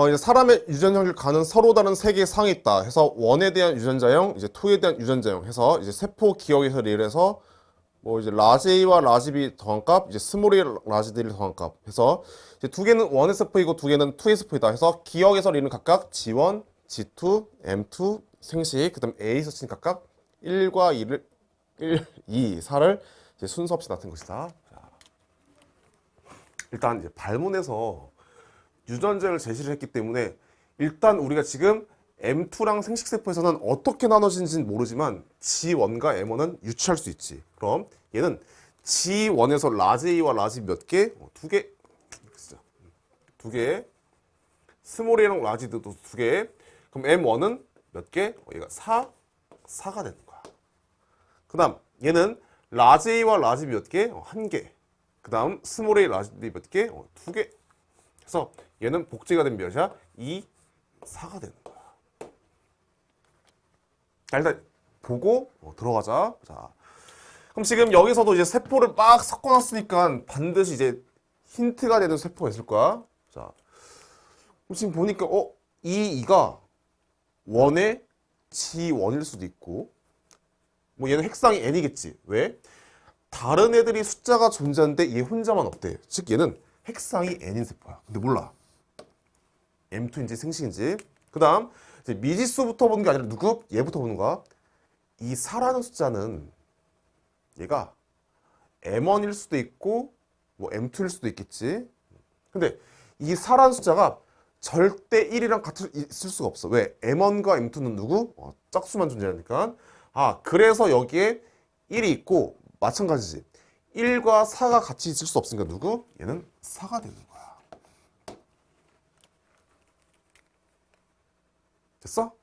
이제 사람의 유전형을 가는 서로 다른 세 개의 상이 있다. 해서 1에 대한 유전자형, 이제 2에 대한 유전자형 해서 이제 세포 기억에서 이래서 뭐 이제 라지 A와 라지 B 더한 값, 이제 스몰 A 라지 D를 더한 값 해서 이제 두 개는 1의 세포이고 두 개는 2의 세포이다. 해서 기억에서 이는 각각 G1, G2, M2 생식, 그다음 A에서 치는 각각 1과 2를 1, 2, 4를 이제 순서 없이 나타낸 것이다. 자, 일단 이제 발문에서 유전자를 제시를 했기 때문에 일단 우리가 지금 M2랑 생식세포에서는 어떻게 나눠지는지는 모르지만 G1과 M1은 유추할 수 있지. 그럼 얘는 G1에서 라지 A와 라지 몇 개? 두 개. 두 개. 스몰 A랑 라지도 두 개. 그럼 M1은 몇 개? 얘가 4가 되는 거야. 그 다음 얘는 라지 A와 라지 몇 개? 한 개. 그 다음 스몰 A 라지 몇 개? 두 개. 그래서 얘는 복제가 된 몇이야? 2, 4가 되는 거야. 자, 일단 보고 들어가자. 자, 그럼 지금 여기서도 이제 세포를 막 섞어놨으니까 반드시 이제 힌트가 되는 세포가 있을 거야. 자, 그럼 지금 보니까 이 2가 1의 G1일 수도 있고, 뭐 얘는 핵상이 N이겠지. 왜? 다른 애들이 숫자가 존재하는데 얘 혼자만 없대. 즉 얘는 핵상이 N인 세포야. 근데 몰라. M2인지 생식인지. 그 다음 미지수부터 보는 게 아니라 누구? 얘부터 보는 거야. 이 4라는 숫자는 얘가 M1일 수도 있고 뭐 M2일 수도 있겠지. 근데 이 4라는 숫자가 절대 1이랑 같이 있을 수가 없어. 왜? M1과 M2는 누구? 짝수만 존재하니까. 그래서 여기에 1이 있고 마찬가지지. 1과 4가 같이 있을 수 없으니까 누구? 얘는 4가 되는 거야. 됐어?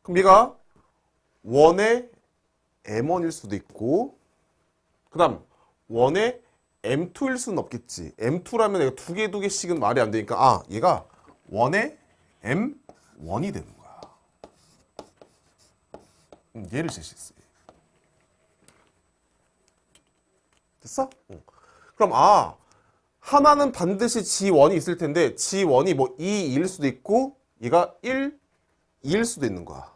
그럼 얘가 1의 M1일 수도 있고 그 다음 1의 M2일 수는 없겠지. M2라면 얘가 두 개씩은 말이 안 되니까 얘가 1의 M1이 되는 거야. 얘를 제시했어. 됐어? 그럼 하나는 반드시 G1이 있을 텐데 G1이 뭐 2일 수도 있고 얘가 2일 수도 있는 거야.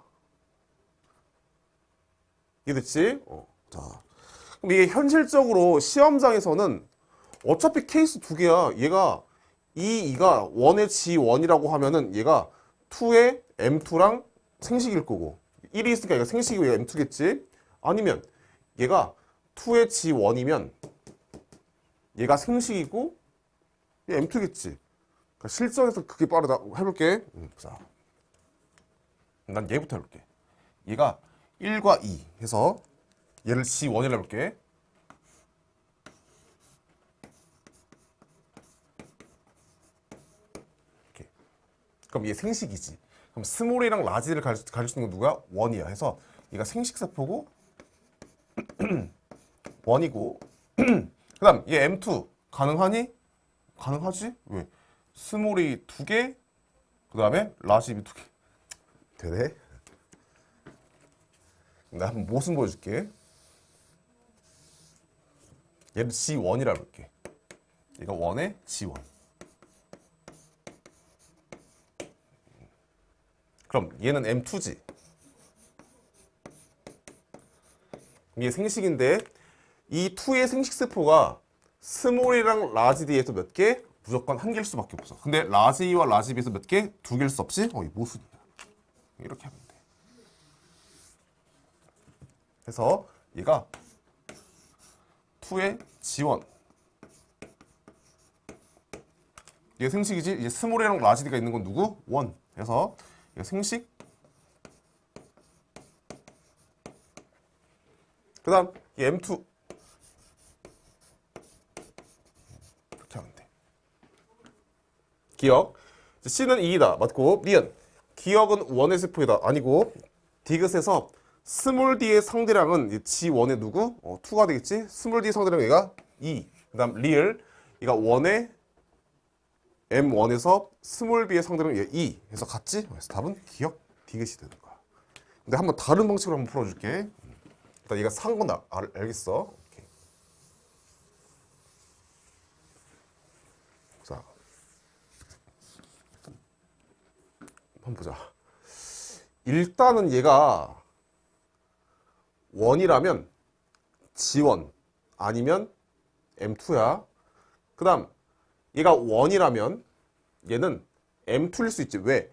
이해됐지? 자, 그럼 이게 현실적으로 시험장에서는 어차피 케이스 두 개야. 얘가 2가 1의 G1이라고 하면은 얘가 2의 M2랑 생식일 거고 1이 있으니까 얘가 생식이고 얘가 M2겠지? 아니면 얘가 2의 G1이면 얘가 생식이고 얘 M2겠지? 그러니까 실전에서 그게 빠르다. 해볼게. 자, 난 얘부터 해볼게. 얘가 1과 2 해서 얘를 G1이라 해볼게. 이렇게. 그럼 얘 생식이지. 그럼 스몰이랑 라지를 가질 수 있는 건 누구야? 1이야. 해서 얘가 생식세포고 1이고 그 다음 얘 M2 가능하니? 가능하지? 왜? 스몰이 2개 그 다음에 라지비 2개 되네? 나 한번 모습 보여줄게. 얘를 G1이라 볼게. 얘가 1의 G1. 그럼 얘는 M2지. 이게 생식인데 이 2의 생식세포가 스몰이랑 라지 D에서 몇 개? 무조건 한 개일 수밖에 없어. 근데 라지와 라지 B에서 몇 개? 두 개일 수 없지? 이 모순이야. 이렇게 하면 돼. 그래서 얘가 2의 G1. 얘 생식이지? 이제 스몰이랑 라지 D가 있는 건 누구? 1. 그래서 얘 생식. 그 다음 얘 M2. 이렇게 하면 돼. 기억. C는 2이다. 맞고. 니은. 기억은 1의 세포이다. 아니고. 디귿에서 스몰 d의 상대량은 G1의 누구? 2가 되겠지? 스몰 d의 상대량 얘가 2. 그 다음 리을. 얘가 1의 M1에서 스몰 b의 상대량 얘 2. 해서 같지? 그래서 답은 기억 디귿이 되는 거야. 근데 한번 다른 방식으로 한번 풀어줄게. 일단 얘가 산 건 알겠어. 오케이. 자, 한번 보자. 일단은 얘가 1이라면 G1 아니면 M2야. 그 다음 얘가 1이라면 얘는 M2일 수 있지. 왜?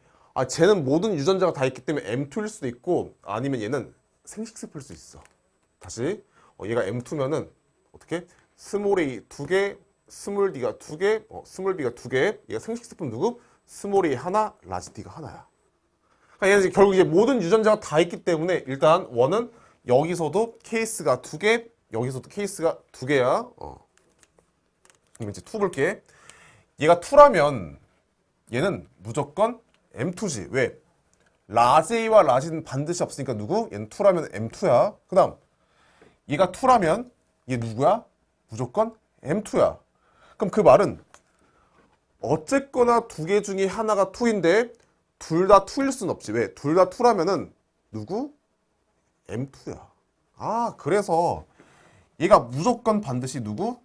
쟤는 모든 유전자가 다 있기 때문에 M2일 수도 있고 아니면 얘는 생식세포일 수 있어. 다시 얘가 M2면은 어떻게? 스몰 A 2개, 스몰 D가 2개, 스몰 B가 2개. 얘가 생식세포는 누구? 스몰 A 하나, 라지 D가 하나야. 그러니까 얘는 결국 이제 모든 유전자가 다 있기 때문에 일단 1은 여기서도 케이스가 2개, 여기서도 케이스가 2개야. 그럼 이제 2 볼게. 얘가 2라면 얘는 무조건 M2지. 왜? 라지와 라지는 반드시 없으니까 누구? 얘는 2라면 M2야. 그 다음 얘가 2라면 얘 누구야? 무조건 M2야. 그럼 그 말은 어쨌거나 두 개 중에 하나가 2인데 둘 다 2일 수는 없지. 왜? 둘 다 2라면은 누구? M2야. 그래서 얘가 무조건 반드시 누구?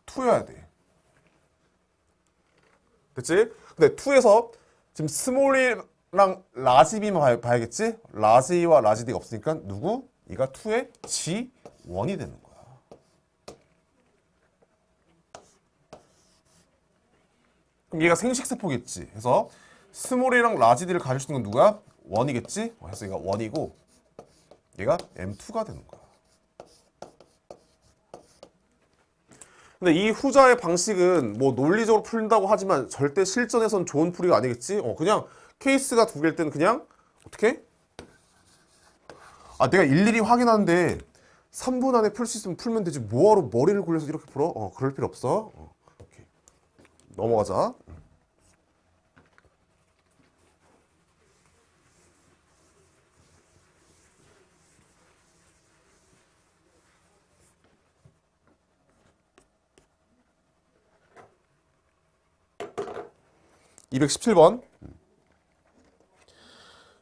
2여야 돼. 됐지? 근데 2에서 지금 스몰이랑 라지비만 봐야겠지? 라지와 라지디가 없으니까 누구? 얘가 2의 G1이 되는 거야. 그럼 얘가 생식세포겠지. 그래서 스몰이랑 라지디를 가질 수 있는 건 누구야? 1이겠지? 그래서 얘가 1이고 얘가 M2가 되는 거야. 근데 이 후자의 방식은 뭐 논리적으로 풀린다고 하지만 절대 실전에선 좋은 풀이가 아니겠지? 그냥 케이스가 두 개일 때는 그냥 어떻게? 내가 일일이 확인하는데 3분 안에 풀 수 있으면 풀면 되지. 뭐하러 머리를 굴려서 이렇게 풀어? 그럴 필요 없어. 오케이. 넘어가자. 217번.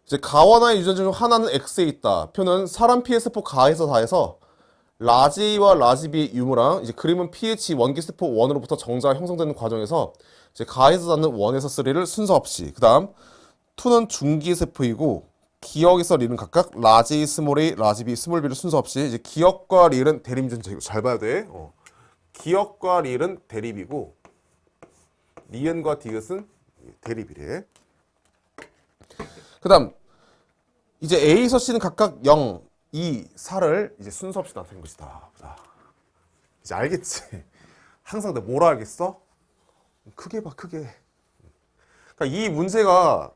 이제 가와나의 유전자 중 하나는 X에 있다. 표는 사람 피의 세포 가에서 다해서 라지와 라지비의 유무랑 이제 그림은 pH 원기세포 1으로부터 정자가 형성되는 과정에서 이제 가에서 닿는 1에서 3를 순서 없이 그다음 2는 중기세포이고 기역에서 리는 각각 라지, 스몰 A, 라지 B, 스몰 B를 순서 없이 이제 기역과 릴은 대립이죠. 잘 봐야 돼. 기역과 릴은 대립이고 니은과 디귿은 대립이래. 그다음 이제 A에서 C는 각각 0, 2, 4를 이제 순서 없이 나타낸 것이다. 자, 이제 알겠지? 항상 내가 뭐라 알겠어? 크게 봐, 크게. 그러니까 이 문제가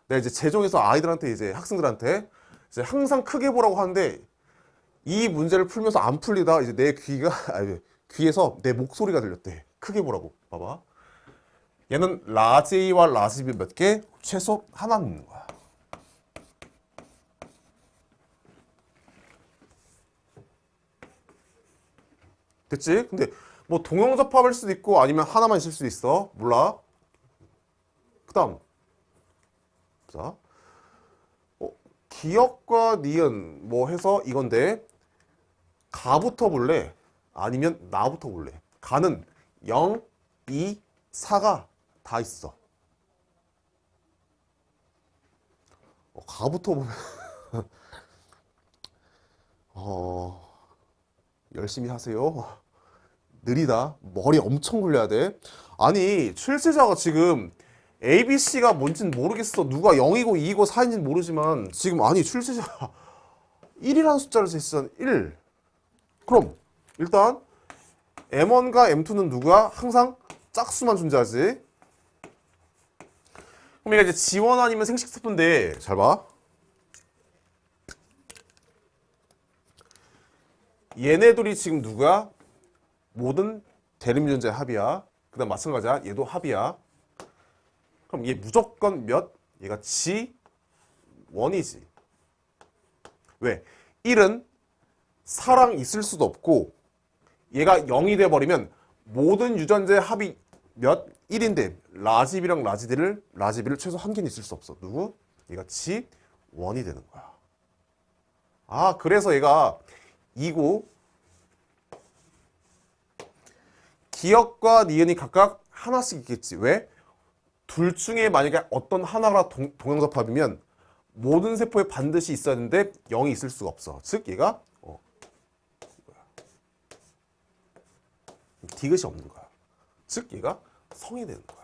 내가 이제 제종에서 아이들한테 이제 학생들한테 이제 항상 크게 보라고 하는데 이 문제를 풀면서 안 풀리다 이제 내 귀가 아니, 귀에서 내 목소리가 들렸대. 크게 보라고. 봐봐. 얘는 라지와 라지비 몇 개? 최소 하나 넣는 거야. 됐지? 근데 뭐 동형접합일 수도 있고 아니면 하나만 있을 수도 있어. 몰라. 그 다음 자 기역과 니은 뭐 해서 이건데 가부터 볼래? 아니면 나부터 볼래? 가는 0, 2, 4가 다 있어. 가부터 보면 열심히 하세요. 느리다. 머리 엄청 굴려야 돼. 아니 출제자가 지금 ABC가 뭔진 모르겠어. 누가 0이고 2이고 4인지는 모르지만 지금 아니 출제자가 1이라는 숫자를 제시한 1. 그럼 일단 M1과 M2는 누구야? 항상 짝수만 존재하지. 그럼 얘가 이제 지원 아니면 생식세포인데 잘 봐. 얘네들이 지금 누구야? 모든 대립유전자의 합이야. 그 다음 마찬가지야. 얘도 합이야. 그럼 얘 무조건 몇? 얘가 G1이지. 왜? 1은 4랑 있을 수도 없고 얘가 0이 돼버리면 모든 유전자의 합이 몇? 1인데 라지비랑 라지비를 최소 한 개는 있을 수 없어. 누구? 얘가 G1이 되는 거야. 아 그래서 얘가 2고 기역과 니은이 각각 하나씩 있겠지. 왜? 둘 중에 만약에 어떤 하나가 동형접합이면 모든 세포에 반드시 있어야 되는데 0이 있을 수가 없어. 즉 얘가 디귿이 없는 거야. 즉 얘가 성이 되는 거야.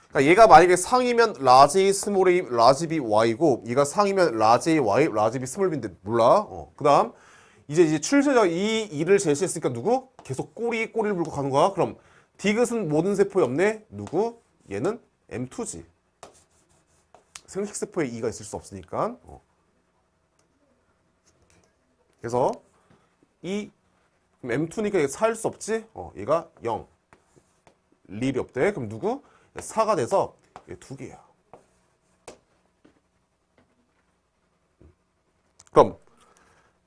그러니까 얘가 만약에 상이면 라지 스몰 A 라지 B Y고 얘가 상이면 라지 A Y 라지 B 스몰 B인데 몰라. 그다음 이제 출제자가 이 일을 제시했으니까 누구? 계속 꼬리를 물고 가는 거야. 그럼 디귿은 모든 세포에 없네. 누구? 얘는 M2지. 생식세포에 2가 있을 수 없으니까. 그래서 이 M2니까 얘가 4일 수 없지? 얘가 0. 릴이 없대. 그럼 누구? 4가 돼서 얘 2개야. 그럼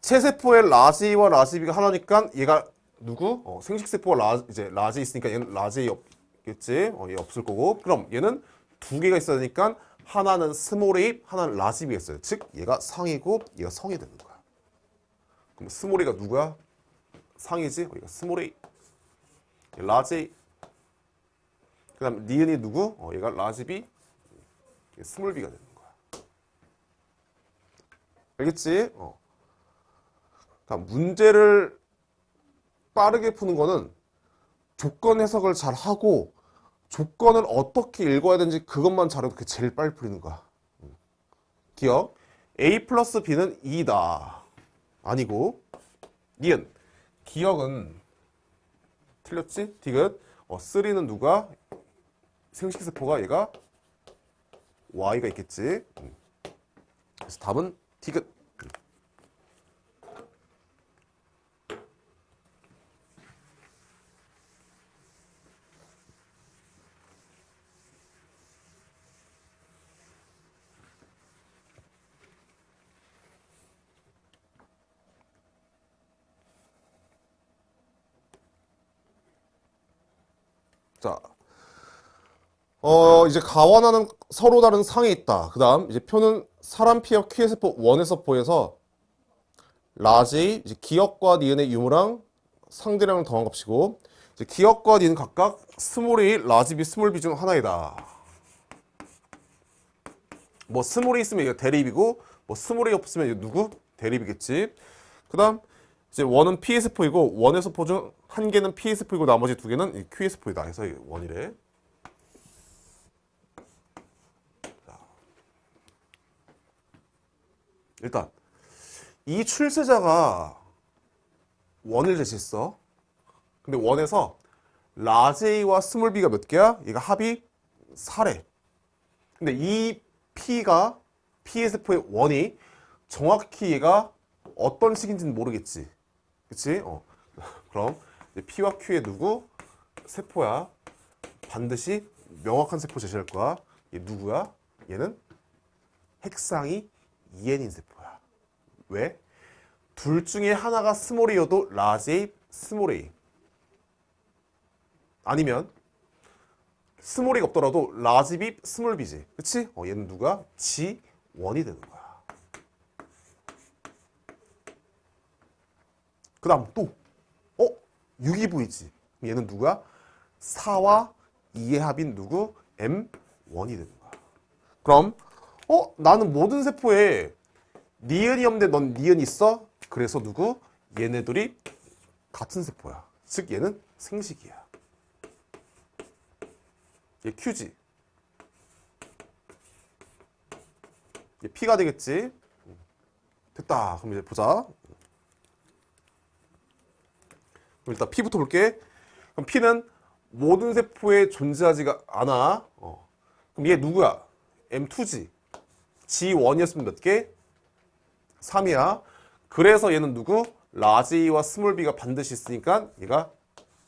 체세포의 라지와 라지비가 하나니까 얘가 누구? 생식세포가 이제 라지 있으니까 얘는 라지 없겠지? 얘 없을 거고. 그럼 얘는 2개가 있어야 되니까 하나는 스몰 A, 하나는 라지비가 있어요. 즉 얘가 상이고 얘가 성이 되는 거야. 그럼 스몰 A가 누구야? 상이지? 얘가 스몰 A. 라지 A. 그 다음 니은이 누구? 얘가 라지 B. 스몰 B가 되는 거야. 알겠지? 문제를 빠르게 푸는 거는 조건 해석을 잘 하고 조건을 어떻게 읽어야 되는지 그것만 잘해도 그게 제일 빨리 풀리는 거야. 기억. A 플러스 B는 2다. 아니고 니은. 기억은 틀렸지? 디귿. 3는 누가? 생식세포가 얘가 Y가 있겠지. 그래서 답은 디귿. 자, 이제 가원하는 서로 다른 상이 있다. 그 다음, 이제 표는 사람 피와 퀴의 세포 원에서 포에서 라지 이제 기억과 니은의 유무랑 상대량을 더한 값이고 이제 기억과 니은 각각 스몰 A, 라지 B, 스몰 B 중 하나이다. 뭐 스몰 A 있으면 이거 대립이고 뭐 스몰 A 없으면 이거 누구? 대립이겠지. 그다음 이제 원은 PS포이고 원의 소포 중 한 개는 PS포이고 나머지 두 개는 QS포이다. 그래서 이게 원이래. 일단 이 출제자가 원을 제시했어. 근데 원에서 라지 A와 스몰 B가 몇 개야? 얘가 합이 4래. 근데 이 P가 PS포의 원이 정확히 얘가 어떤 식인지는 모르겠지. 그치? 그럼 이제 P와 Q의 누구? 세포야. 반드시 명확한 세포 제시할 거야. 얘 누구야? 얘는 핵상이 EN인 세포야. 왜? 둘 중에 하나가 스몰이어도 라지 A, 스몰 A. 아니면 스몰이 없더라도 라지 B, 스몰 B지. 그치? 얘는 누가? G1이 되는 거야. 그 다음 또 유기부이지. 얘는 누가? 4와 2의 합인 누구? M1이 되는 거야. 그럼 나는 모든 세포에 니은이 없는데 넌 니은 있어? 그래서 누구? 얘네들이 같은 세포야. 즉 얘는 생식이야. 얘 Q지. 얘 P가 되겠지. 됐다. 그럼 이제 보자. 그럼 일단 P부터 볼게. 그럼 P는 모든 세포에 존재하지가 않아. 그럼 얘 누구야? M2지. G1이었으면 몇 개? 3이야. 그래서 얘는 누구? 라지 A와 스몰 B가 반드시 있으니까 얘가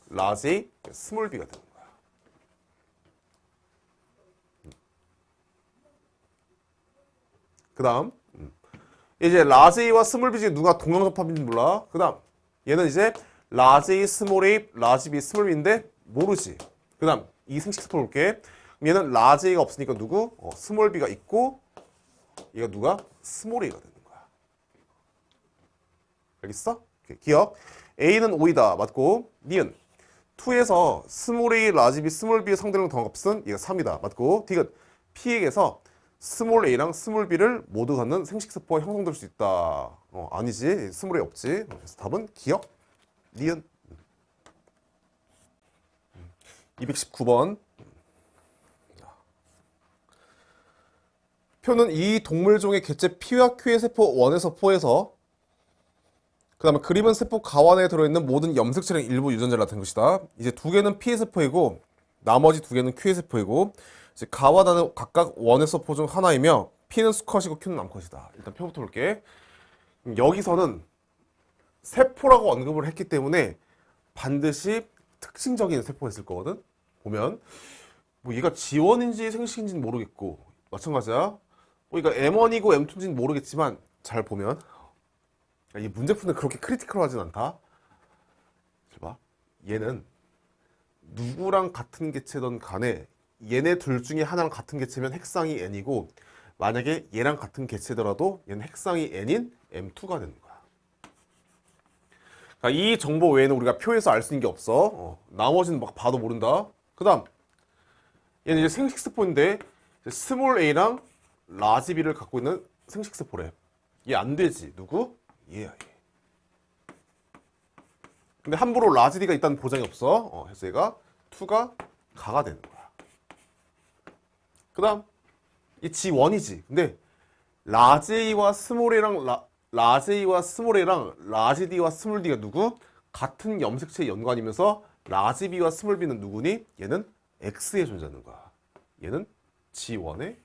라지 A, 스몰 B가 되는 거야. 그 다음 이제 라지 A와 스몰 B 중에 누가 동형접합인지 몰라. 그 다음 얘는 이제 라지 A, 스몰 A, 라지 B, 스몰 B인데 모르지. 그 다음 이 생식세포 볼게. 얘는 라지 A가 없으니까 누구? 스몰 B가 있고 얘가 누가? 스몰 A가 되는 거야. 알겠어? 기억. A는 5이다. 맞고. 니은 2에서 스몰 A, 라지 B, 스몰 B의 상대량 더한 값은 얘가 3이다. 맞고. 디귿 P에게서 스몰 A랑 스몰 B를 모두 갖는 생식세포가 형성될 수 있다. 아니지. 스몰 A 없지. 그래서 답은 기억. 니은 219번. 표는 이 동물종의 개체 P와 Q의 세포 1에서 4에서 그 다음에 그림은 세포 가완에 들어있는 모든 염색체의 일부 유전자를 나타낸 것이다. 이제 두 개는 P의 세포이고 나머지 두 개는 Q의 세포이고 이제 가완은 각각 1에서 4 중 하나이며 P는 수컷이고 Q는 암컷이다. 일단 표부터 볼게. 여기서는 세포라고 언급을 했기 때문에 반드시 특징적인 세포가 있을 거거든. 보면 뭐 얘가 G1인지 생식인지는 모르겠고 마찬가지야. 뭐 얘가 M1이고 M2인지는 모르겠지만 잘 보면 이 문제 푸는 그렇게 크리티컬하진 않다. 봐. 얘는 누구랑 같은 개체든 간에 얘네 둘 중에 하나랑 같은 개체면 핵상이 N이고 만약에 얘랑 같은 개체더라도 얘는 핵상이 N인 M2가 되는 거야. 그러니까 이 정보 외에는 우리가 표에서 알 수 있는 게 없어. 나머지는 막 봐도 모른다. 그 다음 얘는 이제 생식세포인데 스몰 A랑 라지 B를 갖고 있는 생식세포래. 얘 안 되지. 누구? 얘야 얘. 근데 함부로 라지 D가 있다는 보장이 없어. 그래서 얘가 2가 가가 되는 거야. 그 다음 이 G1이지. 근데 라지 A와 스몰 A랑 라지 A와 스몰 A랑 라지 D와 스몰 D가 누구? 같은 염색체의 연관이면서 라지 B와 스몰 B는 누구니? 얘는 X에 존재하는 거야. 얘는 G1의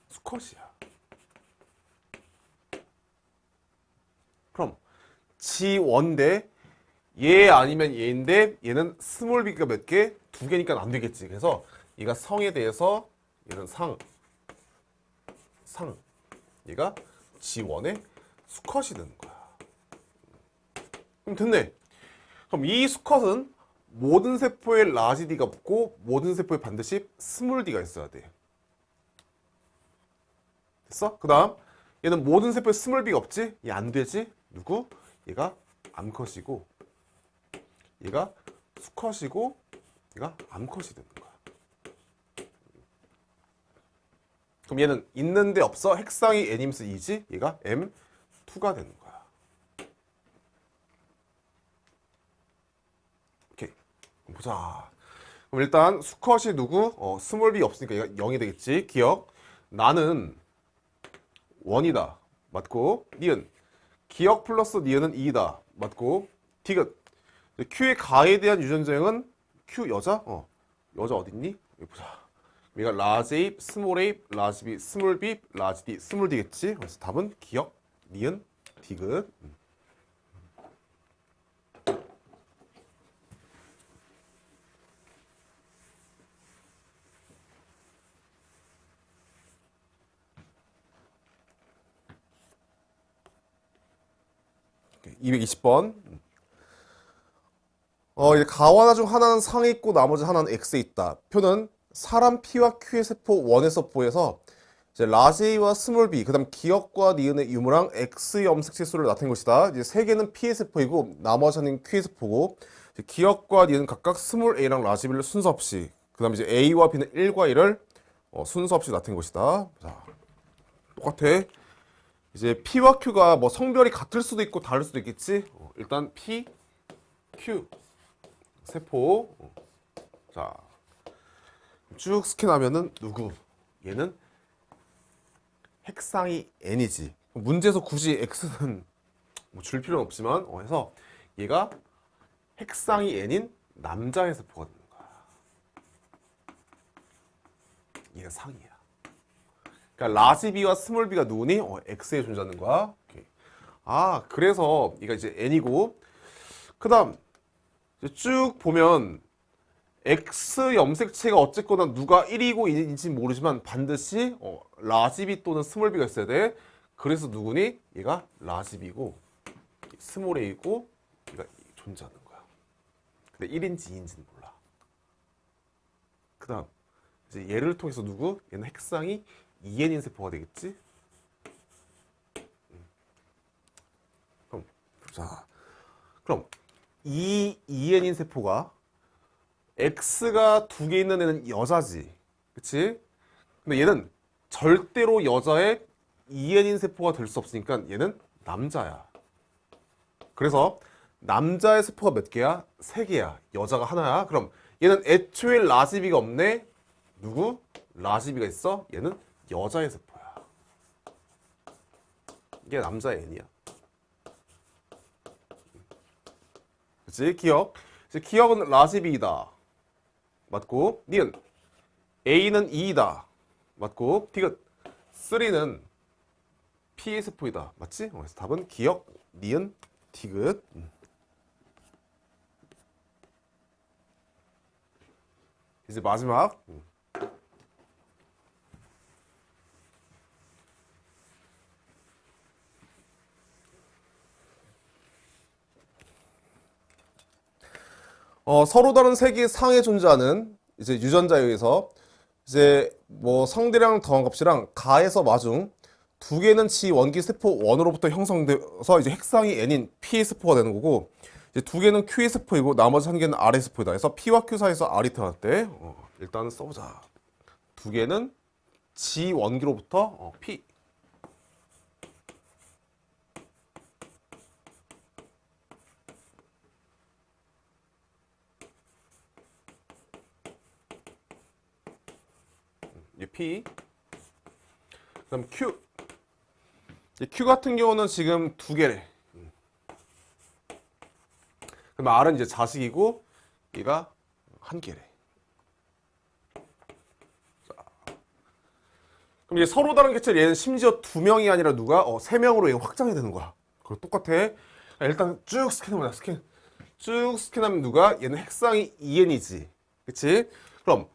수컷이야. 그럼 G1대 얘 아니면 얘인데 얘는 스몰 B가 몇 개? 2개니까 안 되겠지. 그래서 얘가 성에 대해서 얘는 상 얘가 G1의 수컷이 되는 거야. 그럼 됐네. 그럼 이 수컷은 모든 세포에 라지 D가 붙고 모든 세포에 반드시 스몰 D가 있어야 돼. 됐어? 그 다음 얘는 모든 세포에 스몰 b가 없지? 얘 안 되지? 누구? 얘가 암컷이고 얘가 수컷이고 얘가 암컷이 되는 거야. 그럼 얘는 있는데 없어? 핵상이 n-2지? 얘가 m2가 되는 거야. 오케이. 그럼 보자. 그럼 일단 수컷이 누구? 스몰 b 없으니까 얘가 0이 되겠지? 기억. 나는 1이다. 맞고. 니은. 기억 플러스 니은은 2이다. 맞고. 디귿. Q의 가에 대한 유전자형은 Q 여자? 여자 어딨니? 여기 보자. 얘가 라지 A, 스몰 A, 라지 B, 스몰 B, 라지 D, 스몰 D겠지? 그래서 답은 기억, 니은, 디귿. 220번. 이제 가와나 중 하나는 상에 있고 나머지 하나는 X에 있다. 표는 사람 P와 Q의 세포 1에서 보에서 이제 라지 A와 스몰 b, 그 다음 기억과 니은의 유무랑 X의 염색 치수를 나타낸 것이다. 이제 세 개는 P의 세포이고 나머지 하나는 Q의 세포고 기억과 니은 각각 스몰 a랑 라지 b를 순서 없이 그 다음에 이제 A와 B는 1과 1을 순서 없이 나타낸 것이다. 자, 똑같아. 이제 P와 Q가 뭐 성별이 같을 수도 있고 다를 수도 있겠지. 일단 P, Q 세포. 자, 쭉 스캔하면은 누구? 얘는 핵상이 n이지. 문제에서 굳이 x는 뭐 줄 필요는 없지만 해서 얘가 핵상이 n인 남자의 세포가 되는 거야. 얘가 상이야. 그러니까 라지 b와 스몰 b가 누구니? x에 존재하는 거야. 오케이. 아, 그래서 얘가 이제 n이고 그다음 쭉 보면 X 염색체가 어쨌거나 누가 1이고 2인지 모르지만 반드시 라지 B 또는 스몰 b가 있어야 돼. 그래서 누구니? 얘가 라지 B고 스몰 A고 얘가 존재하는 거야. 근데 1인지 2인지는 몰라. 그 다음 이제 얘를 통해서 누구? 얘는 핵상이 2N인 세포가 되겠지? 그럼 2N인 세포가 X가 2개 있는 애는 여자지. 그치? 근데 얘는 절대로 여자의 2N인 세포가 될 수 없으니까 얘는 남자야. 그래서 남자의 세포가 몇 개야? 3개야. 여자가 하나야. 그럼 얘는 애초에 라지비가 없네? 누구? 라지비가 있어? 얘는 여자의 세포야. 이게 남자의 N이야. 그치? 기억. 기억은 라지비이다. 맞고, 니은 A는 2이다. 맞고, 디귿 3는 P의 세포이다. 맞지? 그래서 답은 기억, 니은, 디귿. 이제 마지막. 서로 다른 세 개의 상에 존재하는 이제 유전자에 의해서 이제 뭐 성대량 더한 값이랑 가에서 마중 2개는 지 원기 세포 1으로부터 형성돼서 이제 핵상이 n인 P의 세포가 되는 거고 이제 2개는 Q의 세포이고 나머지 1개는 R의 세포이다. 그래서 P와 Q 사이에서 R이 태어났대. 일단 써보자. 2개는 지 원기로부터 P. P. 그다음 Q. Q 같은 경우는 지금 2개래. 그럼 R은 이제 자식이고 얘가 1개래. 자. 그럼 이제 서로 다른 개체 얘는 심지어 2명이 아니라 누가 3명으로 얘가 확장이 되는 거야. 그리고 똑같아. 일단 쭉 스캔해보자. 스캔. 쭉 스캔하면 누가? 얘는 핵상이 2n이지. 그치? 그럼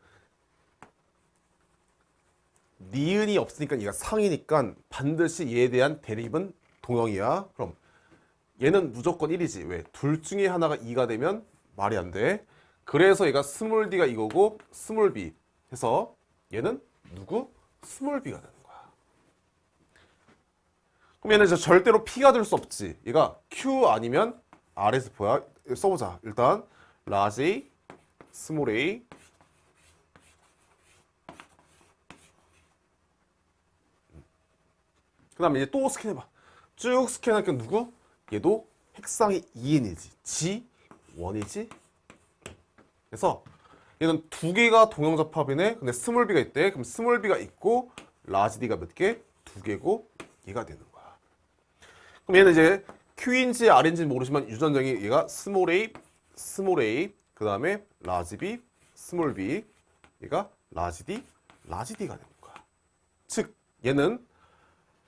니은이 없으니까 얘가 상이니까 반드시 얘에 대한 대립은 동형이야. 그럼 얘는 무조건 1이지. 왜? 둘 중에 하나가 2가 되면 말이 안 돼. 그래서 얘가 스몰 d가 이거고 스몰 b 해서 얘는 누구? 스몰 b가 되는 거야. 그럼 얘는 이제 절대로 P가 될 수 없지. 얘가 Q 아니면 R의 세포야. 써보자. 일단 라지 A, 스몰 a. 그 다음에 이제 또 스캔해봐. 쭉 스캔하니까 누구? 얘도 핵상이 2n이지. G1이지. 그래서 얘는 두 개가 동형접합이네. 근데 스몰 b가 있대. 그럼 스몰 b가 있고 라지 d가 몇 개? 두 개고 얘가 되는 거야. 그럼 얘는 이제 Q인지 R인지 모르지만 유전정이 얘가 스몰 a, 그 다음에 라지 b, 스몰 b, 얘가 라지 d, 라지 d가 되는 거야. 즉 얘는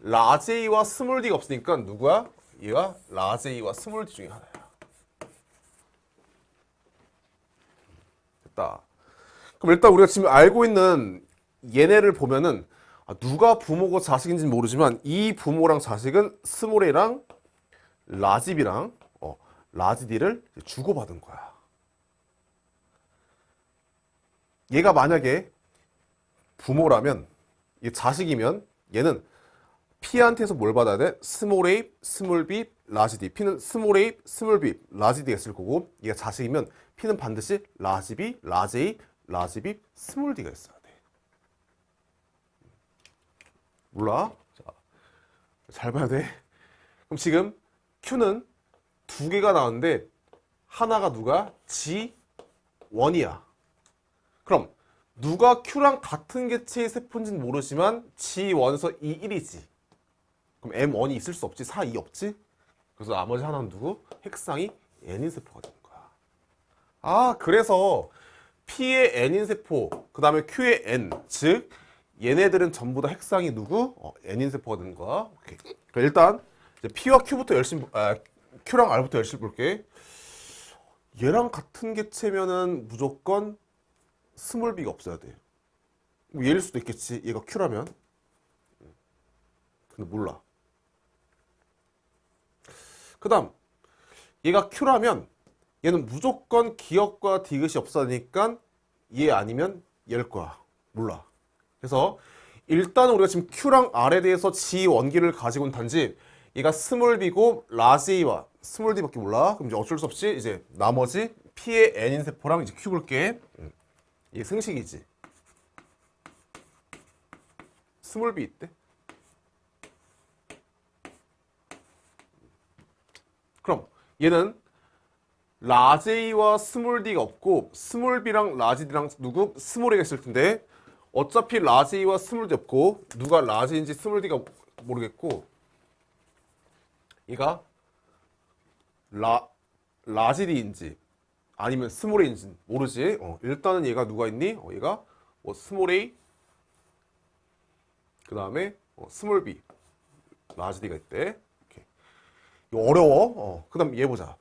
라지 a와 스몰 d가 없으니까 누구야? 얘가 라지 a와 스몰 d 중에 하나야. 됐다. 그럼 일단 우리가 지금 알고 있는 얘네를 보면은 누가 부모고 자식인지는 모르지만 이 부모랑 자식은 스몰 a랑 라지 b랑 라지 d를 주고받은 거야. 얘가 만약에 부모라면, 얘 자식이면 얘는 P한테서 뭘 받아야 돼? 스몰 a, 스몰 b, 라지 d. P는 스몰 a, 스몰 b, 라지 d가 있을 거고, 얘가 자식이면 P는 반드시 라지 b, 라지 a, 라지 b, 스몰 d가 있어야 돼. 몰라? 자, 잘 봐야 돼. 그럼 지금 Q는 두 개가 나왔는데 하나가 누가? G1이야. 그럼 누가 Q랑 같은 개체의 세포인지는 모르지만 G1에서 E1이지. 그럼 M1이 있을 수 없지. 4, 2 없지. 그래서 나머지 하나는 누구? 핵상이 N인 세포가 되는 거야. 그래서 P의 N인 세포, 그 다음에 Q의 N, 즉 얘네들은 전부 다 핵상이 누구? N인 세포가 되는 거야. 오케이. 그러니까 일단 이제 P와 Q부터 열심히, Q랑 R부터 열심히 볼게. 얘랑 같은 개체면은 무조건 스몰 b가 없어야 돼. 뭐 얘일 수도 있겠지. 얘가 Q라면. 근데 몰라. 그 다음 얘가 Q라면 얘는 무조건 기역과 디귿이 없어야 되니까 얘 아니면 얘일 거야. 몰라. 그래서 일단 우리가 지금 Q랑 R에 대해서 지 원기를 가지고는 단지 얘가 스몰 b고 라지 A와 스몰 d밖에 몰라. 그럼 이제 어쩔 수 없이 이제 나머지 P의 N인 세포랑 이제 Q 볼게. 이게 승식이지. 스몰 b 있대. 그럼 얘는 라지 A와 스몰 D가 없고 스몰 B랑 라지 D랑 누구? 스몰 A가 있을 텐데 어차피 라지 A와 스몰 D 없고 누가 라지인지 스몰 D가 모르겠고 얘가 라지 D인지 아니면 스몰 A인지 모르지. 일단은 얘가 누가 있니? 얘가 스몰 A 그 다음에 스몰 B 라지 D가 있대. 오케이. 이거 어려워. 그 다음 얘 보자.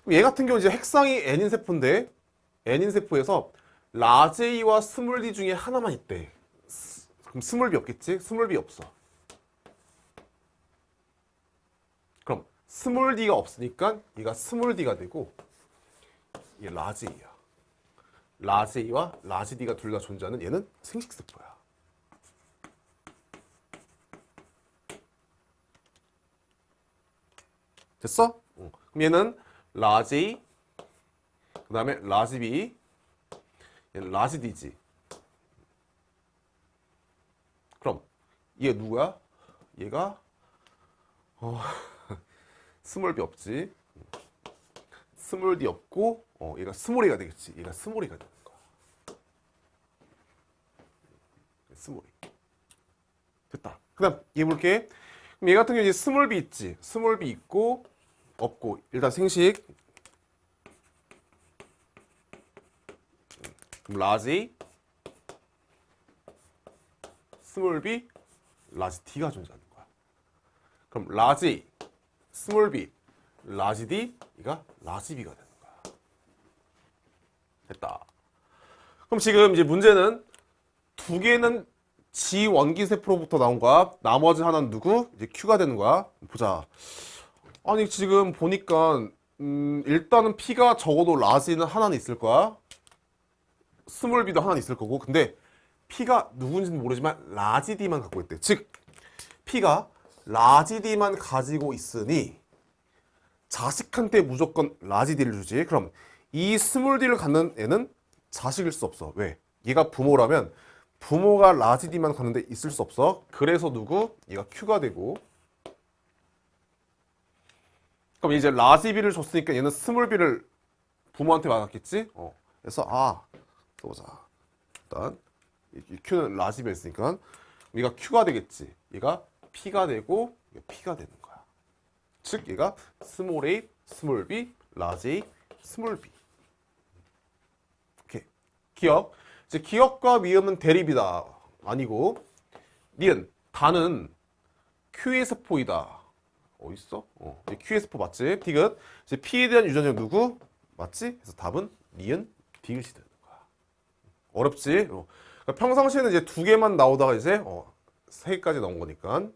그럼 얘 같은 경우 이제 핵상이 N인 세포인데 N인 세포에서 라지 A와 스몰 D 중에 하나만 있대. 그럼 스몰 B 없겠지? 스몰 B 없어. 그럼 스몰 D가 없으니까 얘가 스몰 D가 되고 얘 라지 A야. 라지 A와 라지 D가 둘 다 존재하는 얘는 생식세포야. 됐어? 그럼 얘는 라지 A, 그 다음에 라지 B, 얘는 라지 D지. 그럼 얘 누구야? 얘가 스몰 B 없지. 스몰 D 없고 얘가 스몰 A가 되겠지. 얘가 스몰 A가 되는 거야. 스몰 A. 됐다. 그 다음 얘 볼게. 그럼 얘 같은 경우 이제 스몰 B 있지. 스몰 B 있고 없고 일단 생식. 그럼 라지 스몰 B 라지 D가 존재하는 거야. 그럼 라지 스몰 B 라지 D 이가 라지 B가 되는 거야. 됐다. 그럼 지금 이제 문제는 두 개는 지 원기 세포로부터 나온 거야. 나머지 하나는 누구? 이제 Q가 되는 거야. 보자. 아니 지금 보니까 일단은 P가 적어도 라지는 하나는 있을 거야. 스몰 B도 하나는 있을 거고. 근데 P가 누군지는 모르지만 라지 D만 갖고 있대. 즉 P가 라지 D만 가지고 있으니 자식한테 무조건 라지 D를 주지. 그럼 이 스몰 D를 갖는 애는 자식일 수 없어. 왜? 얘가 부모라면 부모가 라지 D만 갖는데 있을 수 없어. 그래서 누구? 얘가 Q가 되고. 그럼 이제 라지 B를 줬으니까 얘는 스몰 B를 부모한테 받았겠지? 그래서 써보자. 일단 이 Q는 라지 B였으니까 얘가 Q가 되겠지. 얘가 P가 되고 얘가 P가 되는 거야. 즉 얘가 스몰 a, 스몰 b, 라지 a, 스몰 b. 오케이. 기억. 이제 기억과 미음은 대립이다. 아니고 니은 다는 Q에서포이다. 어딨어? Q에서포 맞지? 디귿. 이제 P에 대한 유전자 누구? 맞지? 그래서 답은 니은 디귿이 되는 거야. 어렵지? 그러니까 평상시에는 이제 두 개만 나오다가 이제 세 개까지 나온 거니까.